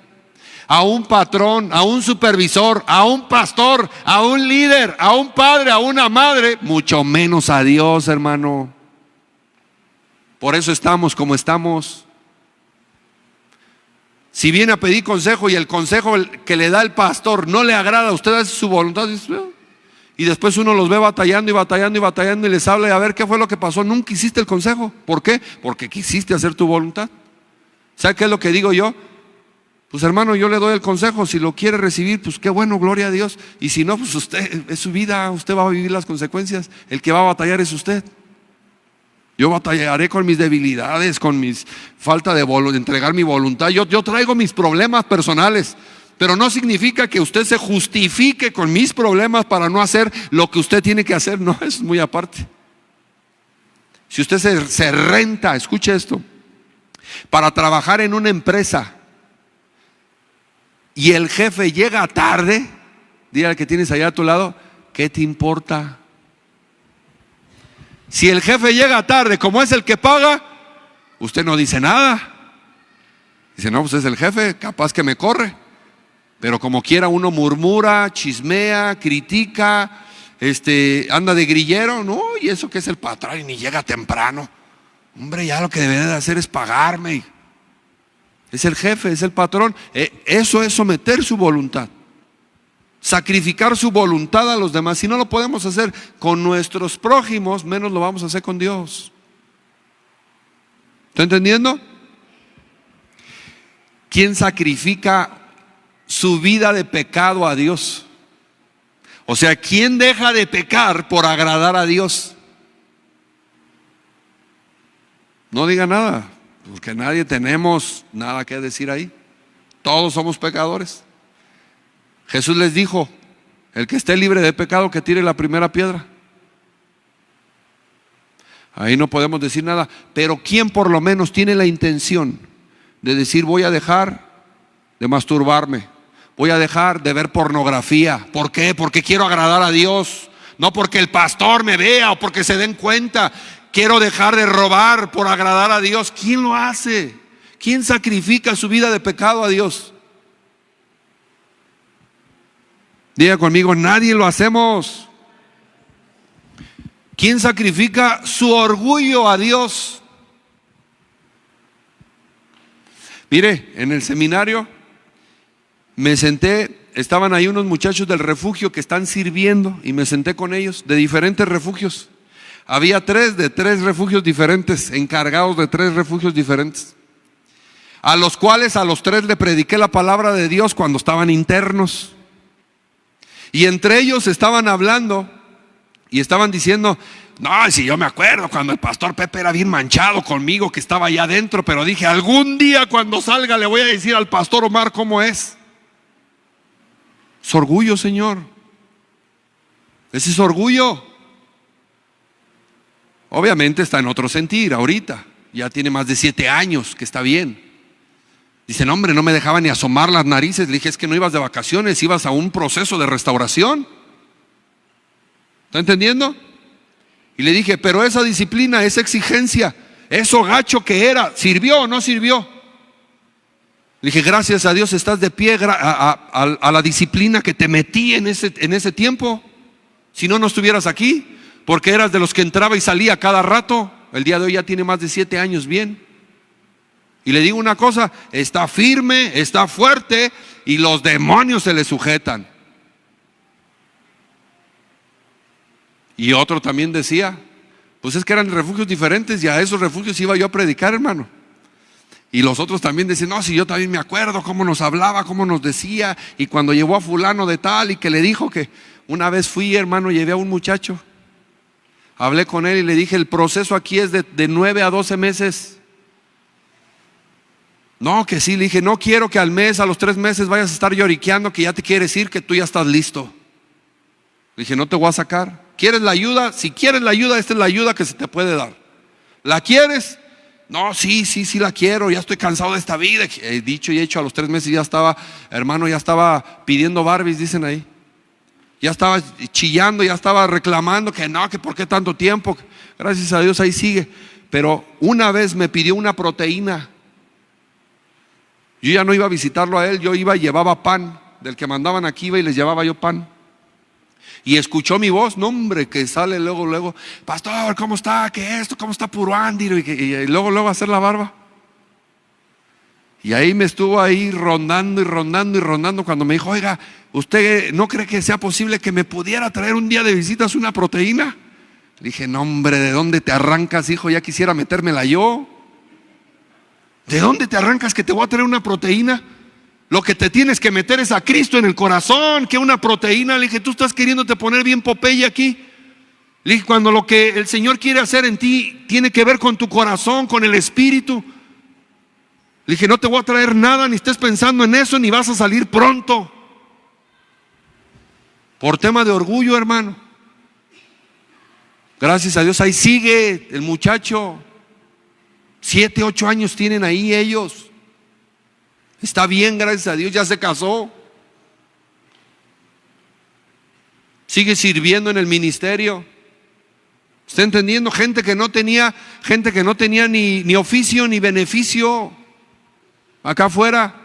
Speaker 1: a un patrón, a un supervisor, a un pastor, a un líder, a un padre, a una madre, mucho menos a Dios, hermano. Por eso estamos como estamos. Si viene a pedir consejo y el consejo que le da el pastor no le agrada, usted hace su voluntad y después uno los ve batallando y batallando y batallando y les habla y a ver qué fue lo que pasó. Nunca hiciste el consejo. ¿Por qué? Porque quisiste hacer tu voluntad. ¿Sabe qué es lo que digo yo? Pues hermano, yo le doy el consejo. Si lo quiere recibir, pues qué bueno, gloria a Dios. Y si no, pues usted, es su vida, usted va a vivir las consecuencias. El que va a batallar es usted. Yo batallaré con mis debilidades, con mis falta de entregar mi voluntad. Yo traigo mis problemas personales, pero no significa que usted se justifique con mis problemas para no hacer lo que usted tiene que hacer. No, es muy aparte. Si usted se renta, escuche esto, para trabajar en una empresa y el jefe llega tarde, dile al que tienes allá a tu lado, ¿qué te importa? Si el jefe llega tarde, como es el que paga, usted no dice nada. Dice, no, pues es el jefe, capaz que me corre. Pero como quiera uno murmura, chismea, critica, anda de grillero. No, y eso que es el patrón y ni llega temprano. Hombre, ya lo que debería de hacer es pagarme. Es el jefe, es el patrón. Eso es someter su voluntad. Sacrificar su voluntad a los demás. Si no lo podemos hacer con nuestros prójimos, menos lo vamos a hacer con Dios. ¿Está entendiendo? ¿Quién sacrifica su vida de pecado a Dios? O sea, ¿quién deja de pecar por agradar a Dios? No diga nada, porque nadie tenemos nada que decir ahí. Todos somos pecadores. Jesús les dijo, el que esté libre de pecado que tire la primera piedra. Ahí no podemos decir nada, pero ¿quién por lo menos tiene la intención de decir voy a dejar de masturbarme, voy a dejar de ver pornografía? ¿Por qué? Porque quiero agradar a Dios, no porque el pastor me vea o porque se den cuenta. Quiero dejar de robar por agradar a Dios. ¿Quién lo hace? ¿Quién sacrifica su vida de pecado a Dios? Diga conmigo, nadie lo hacemos. ¿Quién sacrifica su orgullo a Dios? Mire, en el seminario me senté, estaban ahí unos muchachos del refugio que están sirviendo y me senté con ellos de diferentes refugios. Había de tres refugios diferentes, encargados de 3 refugios diferentes, a los cuales a los 3 le prediqué la palabra de Dios cuando estaban internos. Y entre ellos estaban hablando y estaban diciendo, no, si yo me acuerdo cuando el pastor Pepe era bien manchado conmigo, que estaba allá adentro, pero dije, algún día cuando salga le voy a decir al pastor Omar cómo es. Es orgullo, Señor. Ese es orgullo. Obviamente está en otro sentir ahorita, ya tiene más de 7 años, que está bien. Dice, no hombre, no me dejaba ni asomar las narices. Le dije, es que no ibas de vacaciones, ibas a un proceso de restauración. ¿Está entendiendo? Y le dije, pero esa disciplina, esa exigencia, eso gacho que era, ¿sirvió o no sirvió? Le dije, gracias a Dios estás de pie a la disciplina que te metí en ese tiempo. Si no, no estuvieras aquí, porque eras de los que entraba y salía cada rato. El día de hoy ya tiene más de 7 años bien. Y le digo una cosa, está firme, está fuerte y los demonios se le sujetan. Y otro también decía, pues es que eran refugios diferentes y a esos refugios iba yo a predicar, hermano. Y los otros también decían, no, si yo también me acuerdo cómo nos hablaba, cómo nos decía. Y cuando llevó a fulano de tal y que le dijo que una vez fui, hermano, llevé a un muchacho. Hablé con él y le dije, el proceso aquí es de 9 a 12 meses. No, que sí, le dije, no quiero que al mes, a los 3 meses vayas a estar lloriqueando que ya te quieres ir, que tú ya estás listo. Le dije, no te voy a sacar. ¿Quieres la ayuda? Si quieres la ayuda, esta es la ayuda que se te puede dar. ¿La quieres? No, sí la quiero, ya estoy cansado de esta vida. He dicho y hecho, a los 3 meses ya estaba, hermano, ya estaba pidiendo Barbies, dicen ahí. Ya estaba chillando, ya estaba reclamando que no, que por qué tanto tiempo. Gracias a Dios ahí sigue. Pero una vez me pidió una proteína. Yo ya no iba a visitarlo a él, yo iba y llevaba pan. Del que mandaban aquí iba y les llevaba yo pan. Y escuchó mi voz, no hombre, que sale luego, pastor, ¿cómo está? ¿Qué esto? ¿Cómo está puro Andy? Y luego hacer la barba. Y ahí me estuvo ahí rondando cuando me dijo, oiga, ¿usted no cree que sea posible que me pudiera traer un día de visitas una proteína? Le dije, no hombre, ¿de dónde te arrancas, hijo? Ya quisiera metérmela yo. ¿De dónde te arrancas que te voy a traer una proteína? Lo que te tienes que meter es a Cristo en el corazón, que una proteína. Le dije, tú estás queriéndote poner bien Popeye aquí. Le dije, cuando lo que el Señor quiere hacer en ti tiene que ver con tu corazón, con el Espíritu. Le dije, no te voy a traer nada, ni estés pensando en eso, ni vas a salir pronto. Por tema de orgullo, hermano. Gracias a Dios, ahí sigue el muchacho. 7, 8 años tienen ahí ellos. Está bien, gracias a Dios, ya se casó. Sigue sirviendo en el ministerio. ¿Está entendiendo? Gente que no tenía ni oficio ni beneficio acá afuera,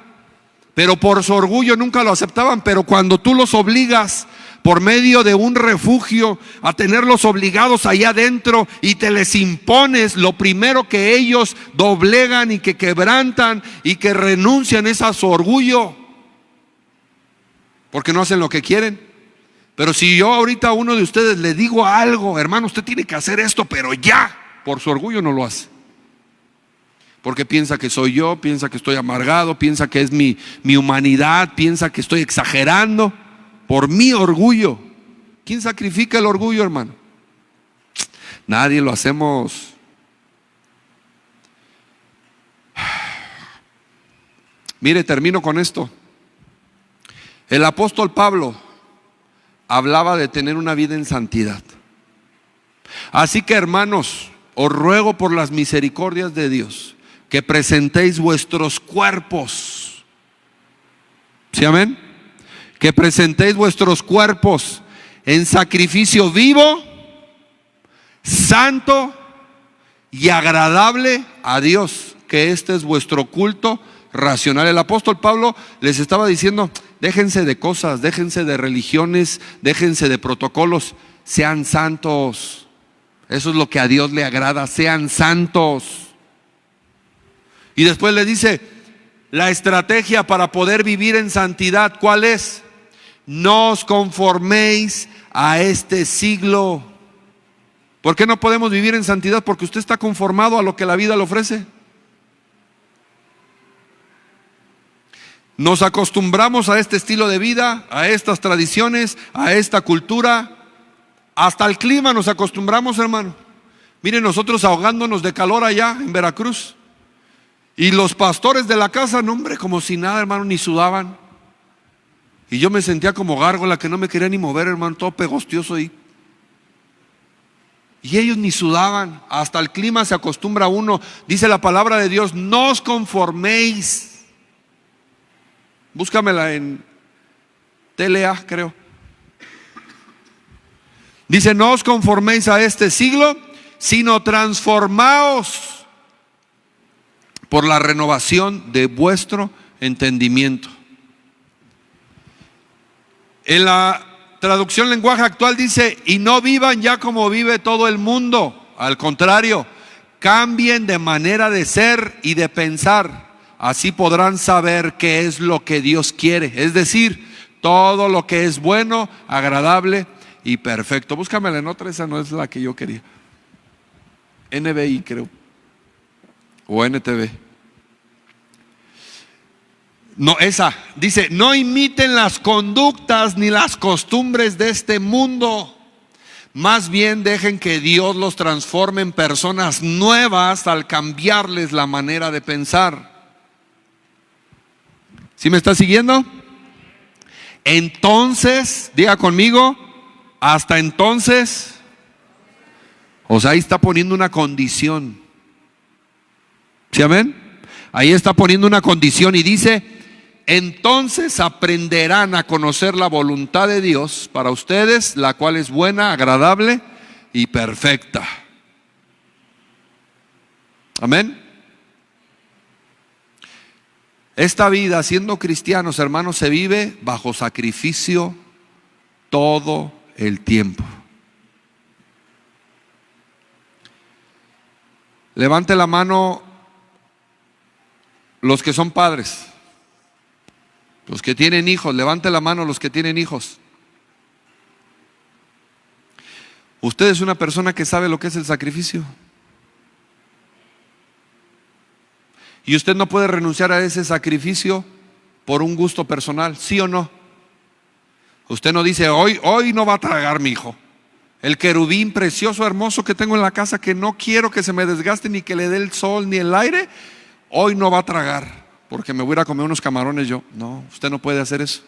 Speaker 1: pero por su orgullo nunca lo aceptaban. Pero cuando tú los obligas por medio de un refugio a tenerlos obligados allá adentro y te les impones, lo primero que ellos doblegan y que quebrantan y que renuncian es a su orgullo, porque no hacen lo que quieren. Pero si yo ahorita a uno de ustedes le digo algo, hermano, usted tiene que hacer esto, pero ya, por su orgullo no lo hace. Porque piensa que soy yo, piensa que estoy amargado, piensa que es mi humanidad, piensa que estoy exagerando. Por mi orgullo. ¿Quién sacrifica el orgullo, hermano? Nadie, lo hacemos. Mire, termino con esto. El apóstol Pablo hablaba de tener una vida en santidad. Así que, hermanos, os ruego por las misericordias de Dios que presentéis vuestros cuerpos. ¿Sí, amén? Que presentéis vuestros cuerpos en sacrificio vivo, santo y agradable a Dios, que este es vuestro culto racional. El apóstol Pablo les estaba diciendo, déjense de cosas, déjense de religiones, déjense de protocolos, sean santos. Eso es lo que a Dios le agrada, sean santos. Y después le dice, la estrategia para poder vivir en santidad, ¿cuál es? No os conforméis a este siglo. ¿Por qué no podemos vivir en santidad? Porque usted está conformado a lo que la vida le ofrece. Nos acostumbramos a este estilo de vida, a estas tradiciones, a esta cultura. Hasta el clima nos acostumbramos, hermano. Miren, nosotros ahogándonos de calor allá en Veracruz. Y los pastores de la casa, no hombre, como si nada, hermano, ni sudaban. Y yo me sentía como gárgola que no me quería ni mover, hermano, todo pegostioso ahí. Y ellos ni sudaban. Hasta el clima se acostumbra uno. Dice la palabra de Dios, no os conforméis. Búscamela en TLA, creo. Dice, no os conforméis a este siglo, sino transformaos por la renovación de vuestro entendimiento. En la traducción lenguaje actual dice, y no vivan ya como vive todo el mundo. Al contrario, cambien de manera de ser y de pensar. Así podrán saber qué es lo que Dios quiere. Es decir, todo lo que es bueno, agradable y perfecto. Búscamela en otra, esa no es la que yo quería. NBI creo. O NTV. No, esa dice, no imiten las conductas ni las costumbres de este mundo, más bien dejen que Dios los transforme en personas nuevas al cambiarles la manera de pensar. ¿Sí me está siguiendo? Entonces, diga conmigo, hasta entonces, o sea, ahí está poniendo una condición. ¿Sí, amén? Ahí está poniendo una condición y dice: entonces aprenderán a conocer la voluntad de Dios para ustedes, la cual es buena, agradable y perfecta. Amén. Esta vida, siendo cristianos, hermanos, se vive bajo sacrificio todo el tiempo. Levante la mano los que son padres, los que tienen hijos. Levante la mano los que tienen hijos. Usted es una persona que sabe lo que es el sacrificio. Y usted no puede renunciar a ese sacrificio por un gusto personal, ¿sí o no? Usted no dice: hoy no va a tragar mi hijo. El querubín precioso, hermoso que tengo en la casa, que no quiero que se me desgaste ni que le dé el sol ni el aire, hoy no va a tragar porque me voy a ir a comer unos camarones yo. No, usted no puede hacer eso.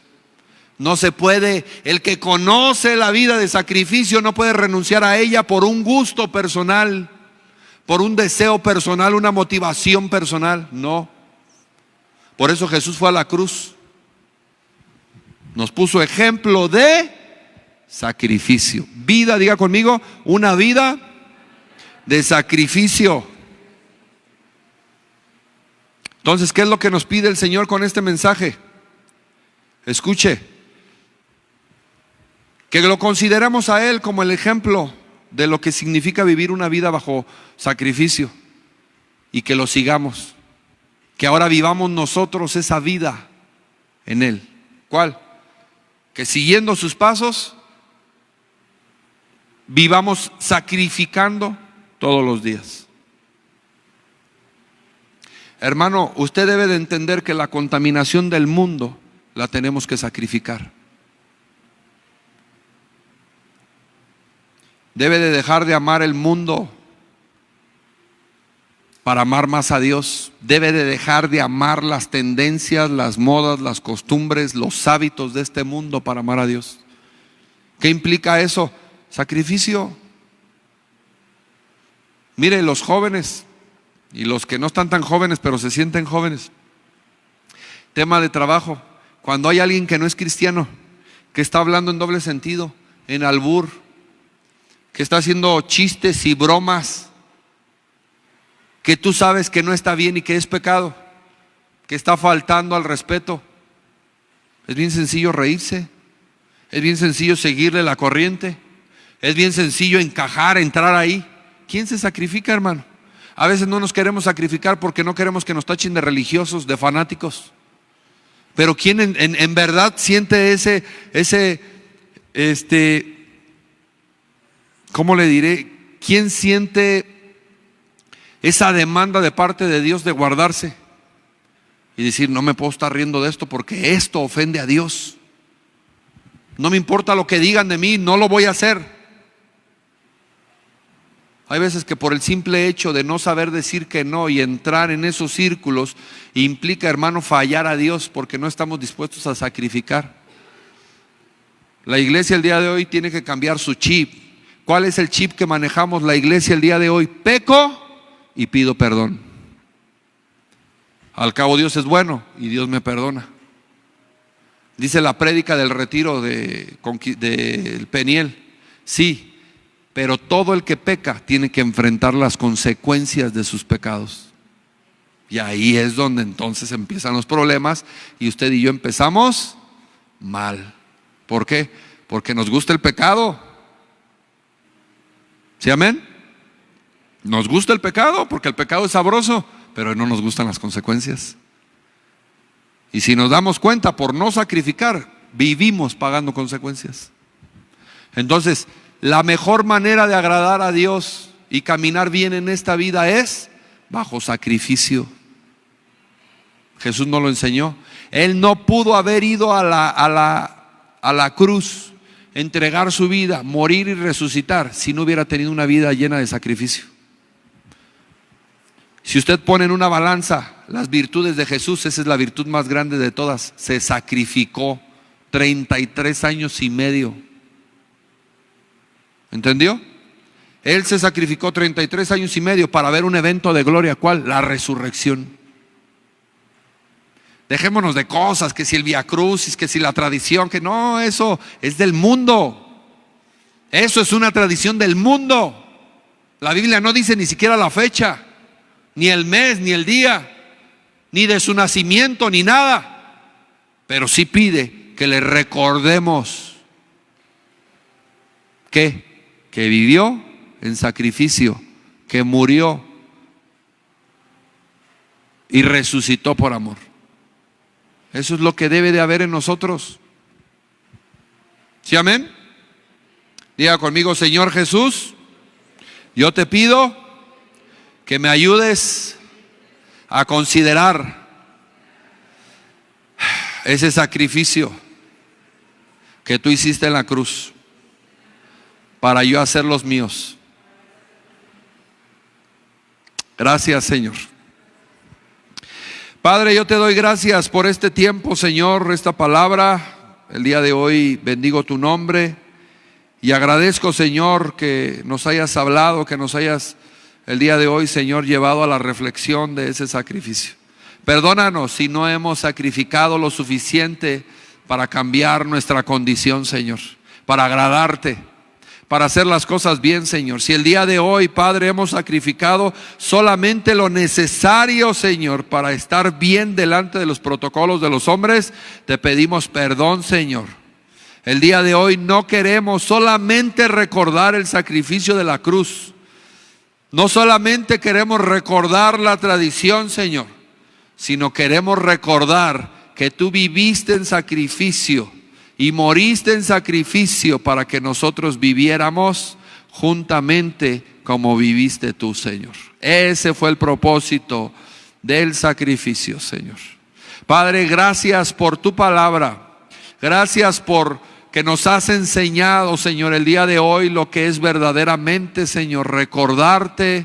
Speaker 1: No se puede. El que conoce la vida de sacrificio no puede renunciar a ella por un gusto personal, por un deseo personal, una motivación personal. No. Por eso Jesús fue a la cruz. Nos puso ejemplo de sacrificio. Vida, diga conmigo, una vida de sacrificio. Entonces, ¿qué es lo que nos pide el Señor con este mensaje? Escuche, que lo consideremos a Él como el ejemplo de lo que significa vivir una vida bajo sacrificio y que lo sigamos. Que ahora vivamos nosotros esa vida en Él. ¿Cuál? Que siguiendo sus pasos vivamos sacrificando todos los días. Hermano, usted debe de entender que la contaminación del mundo la tenemos que sacrificar. Debe de dejar de amar el mundo para amar más a Dios. Debe de dejar de amar las tendencias, las modas, las costumbres, los hábitos de este mundo para amar a Dios. ¿Qué implica eso? Sacrificio. Mire, los jóvenes y los que no están tan jóvenes pero se sienten jóvenes, tema de trabajo, cuando hay alguien que no es cristiano, que está hablando en doble sentido, en albur, que está haciendo chistes y bromas, que tú sabes que no está bien y que es pecado, que está faltando al respeto, es bien sencillo reírse, es bien sencillo seguirle la corriente, es bien sencillo encajar, entrar ahí. ¿Quién se sacrifica, hermano? A veces no nos queremos sacrificar porque no queremos que nos tachen de religiosos, de fanáticos. Pero ¿quién en verdad siente ¿cómo le diré? ¿Quién siente esa demanda de parte de Dios de guardarse y decir: no me puedo estar riendo de esto porque esto ofende a Dios? No me importa lo que digan de mí, no lo voy a hacer. Hay veces que por el simple hecho de no saber decir que no y entrar en esos círculos implica, hermano, fallar a Dios porque no estamos dispuestos a sacrificar. La iglesia el día de hoy tiene que cambiar su chip. ¿Cuál es el chip que manejamos la iglesia el día de hoy? Peco y pido perdón. Al cabo Dios es bueno y Dios me perdona. Dice la prédica del retiro del Peniel. Sí, pero todo el que peca tiene que enfrentar las consecuencias de sus pecados. Y ahí es donde entonces empiezan los problemas y usted y yo empezamos mal. ¿Por qué? Porque nos gusta el pecado. ¿Sí, amén? Nos gusta el pecado porque el pecado es sabroso, pero no nos gustan las consecuencias. Y si nos damos cuenta, por no sacrificar, vivimos pagando consecuencias. Entonces, la mejor manera de agradar a Dios y caminar bien en esta vida es bajo sacrificio. Jesús nos lo enseñó. Él no pudo haber ido a la cruz, entregar su vida, morir y resucitar si no hubiera tenido una vida llena de sacrificio. Si usted pone en una balanza las virtudes de Jesús, esa es la virtud más grande de todas. Se sacrificó 33 años y medio. ¿Entendió? Él se sacrificó 33 años y medio para ver un evento de gloria. ¿Cuál? La resurrección. Dejémonos de cosas, que si el Vía Crucis, que si la tradición, que no, eso es del mundo. Eso es una tradición del mundo. La Biblia no dice ni siquiera la fecha, ni el mes, ni el día, ni de su nacimiento, ni nada. Pero sí pide que le recordemos que vivió en sacrificio, que murió y resucitó por amor. Eso es lo que debe de haber en nosotros. ¿Sí, amén? Diga conmigo: Señor Jesús, yo te pido que me ayudes a considerar ese sacrificio que tú hiciste en la cruz para yo hacer los míos. Gracias, Señor. Padre, yo te doy gracias por este tiempo, Señor, esta palabra. El día de hoy bendigo tu nombre y agradezco, Señor, que nos hayas hablado, que nos hayas el día de hoy, Señor, llevado a la reflexión de ese sacrificio. Perdónanos si no hemos sacrificado lo suficiente para cambiar nuestra condición, Señor, para agradarte, para hacer las cosas bien, Señor. Si el día de hoy, Padre, hemos sacrificado solamente lo necesario, Señor, para estar bien delante de los protocolos de los hombres, te pedimos perdón, Señor. El día de hoy no queremos solamente recordar el sacrificio de la cruz. No solamente queremos recordar la tradición, Señor, sino queremos recordar que tú viviste en sacrificio y moriste en sacrificio para que nosotros viviéramos juntamente como viviste tú, Señor. Ese fue el propósito del sacrificio, Señor. Padre, gracias por tu palabra. Gracias por que nos has enseñado, Señor, el día de hoy lo que es verdaderamente, Señor, recordarte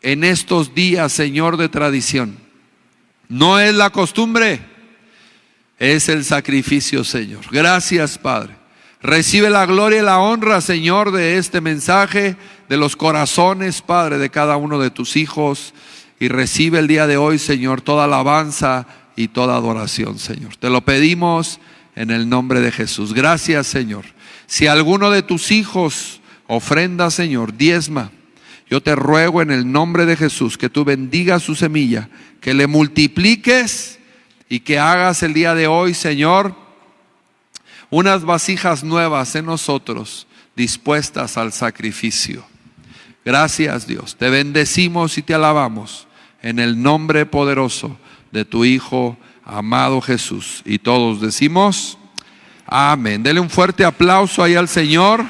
Speaker 1: en estos días, Señor, de tradición. No es la costumbre, es el sacrificio, Señor. Gracias, Padre. Recibe la gloria y la honra, Señor, de este mensaje, de los corazones, Padre, de cada uno de tus hijos. Y recibe el día de hoy, Señor, toda alabanza y toda adoración, Señor. Te lo pedimos en el nombre de Jesús. Gracias, Señor. Si alguno de tus hijos ofrenda, Señor, diezma, yo te ruego en el nombre de Jesús que tú bendigas su semilla, que le multipliques y que hagas el día de hoy, Señor, unas vasijas nuevas en nosotros, dispuestas al sacrificio. Gracias, Dios. Te bendecimos y te alabamos en el nombre poderoso de tu Hijo amado Jesús. Y todos decimos amén. Dele un fuerte aplauso ahí al Señor.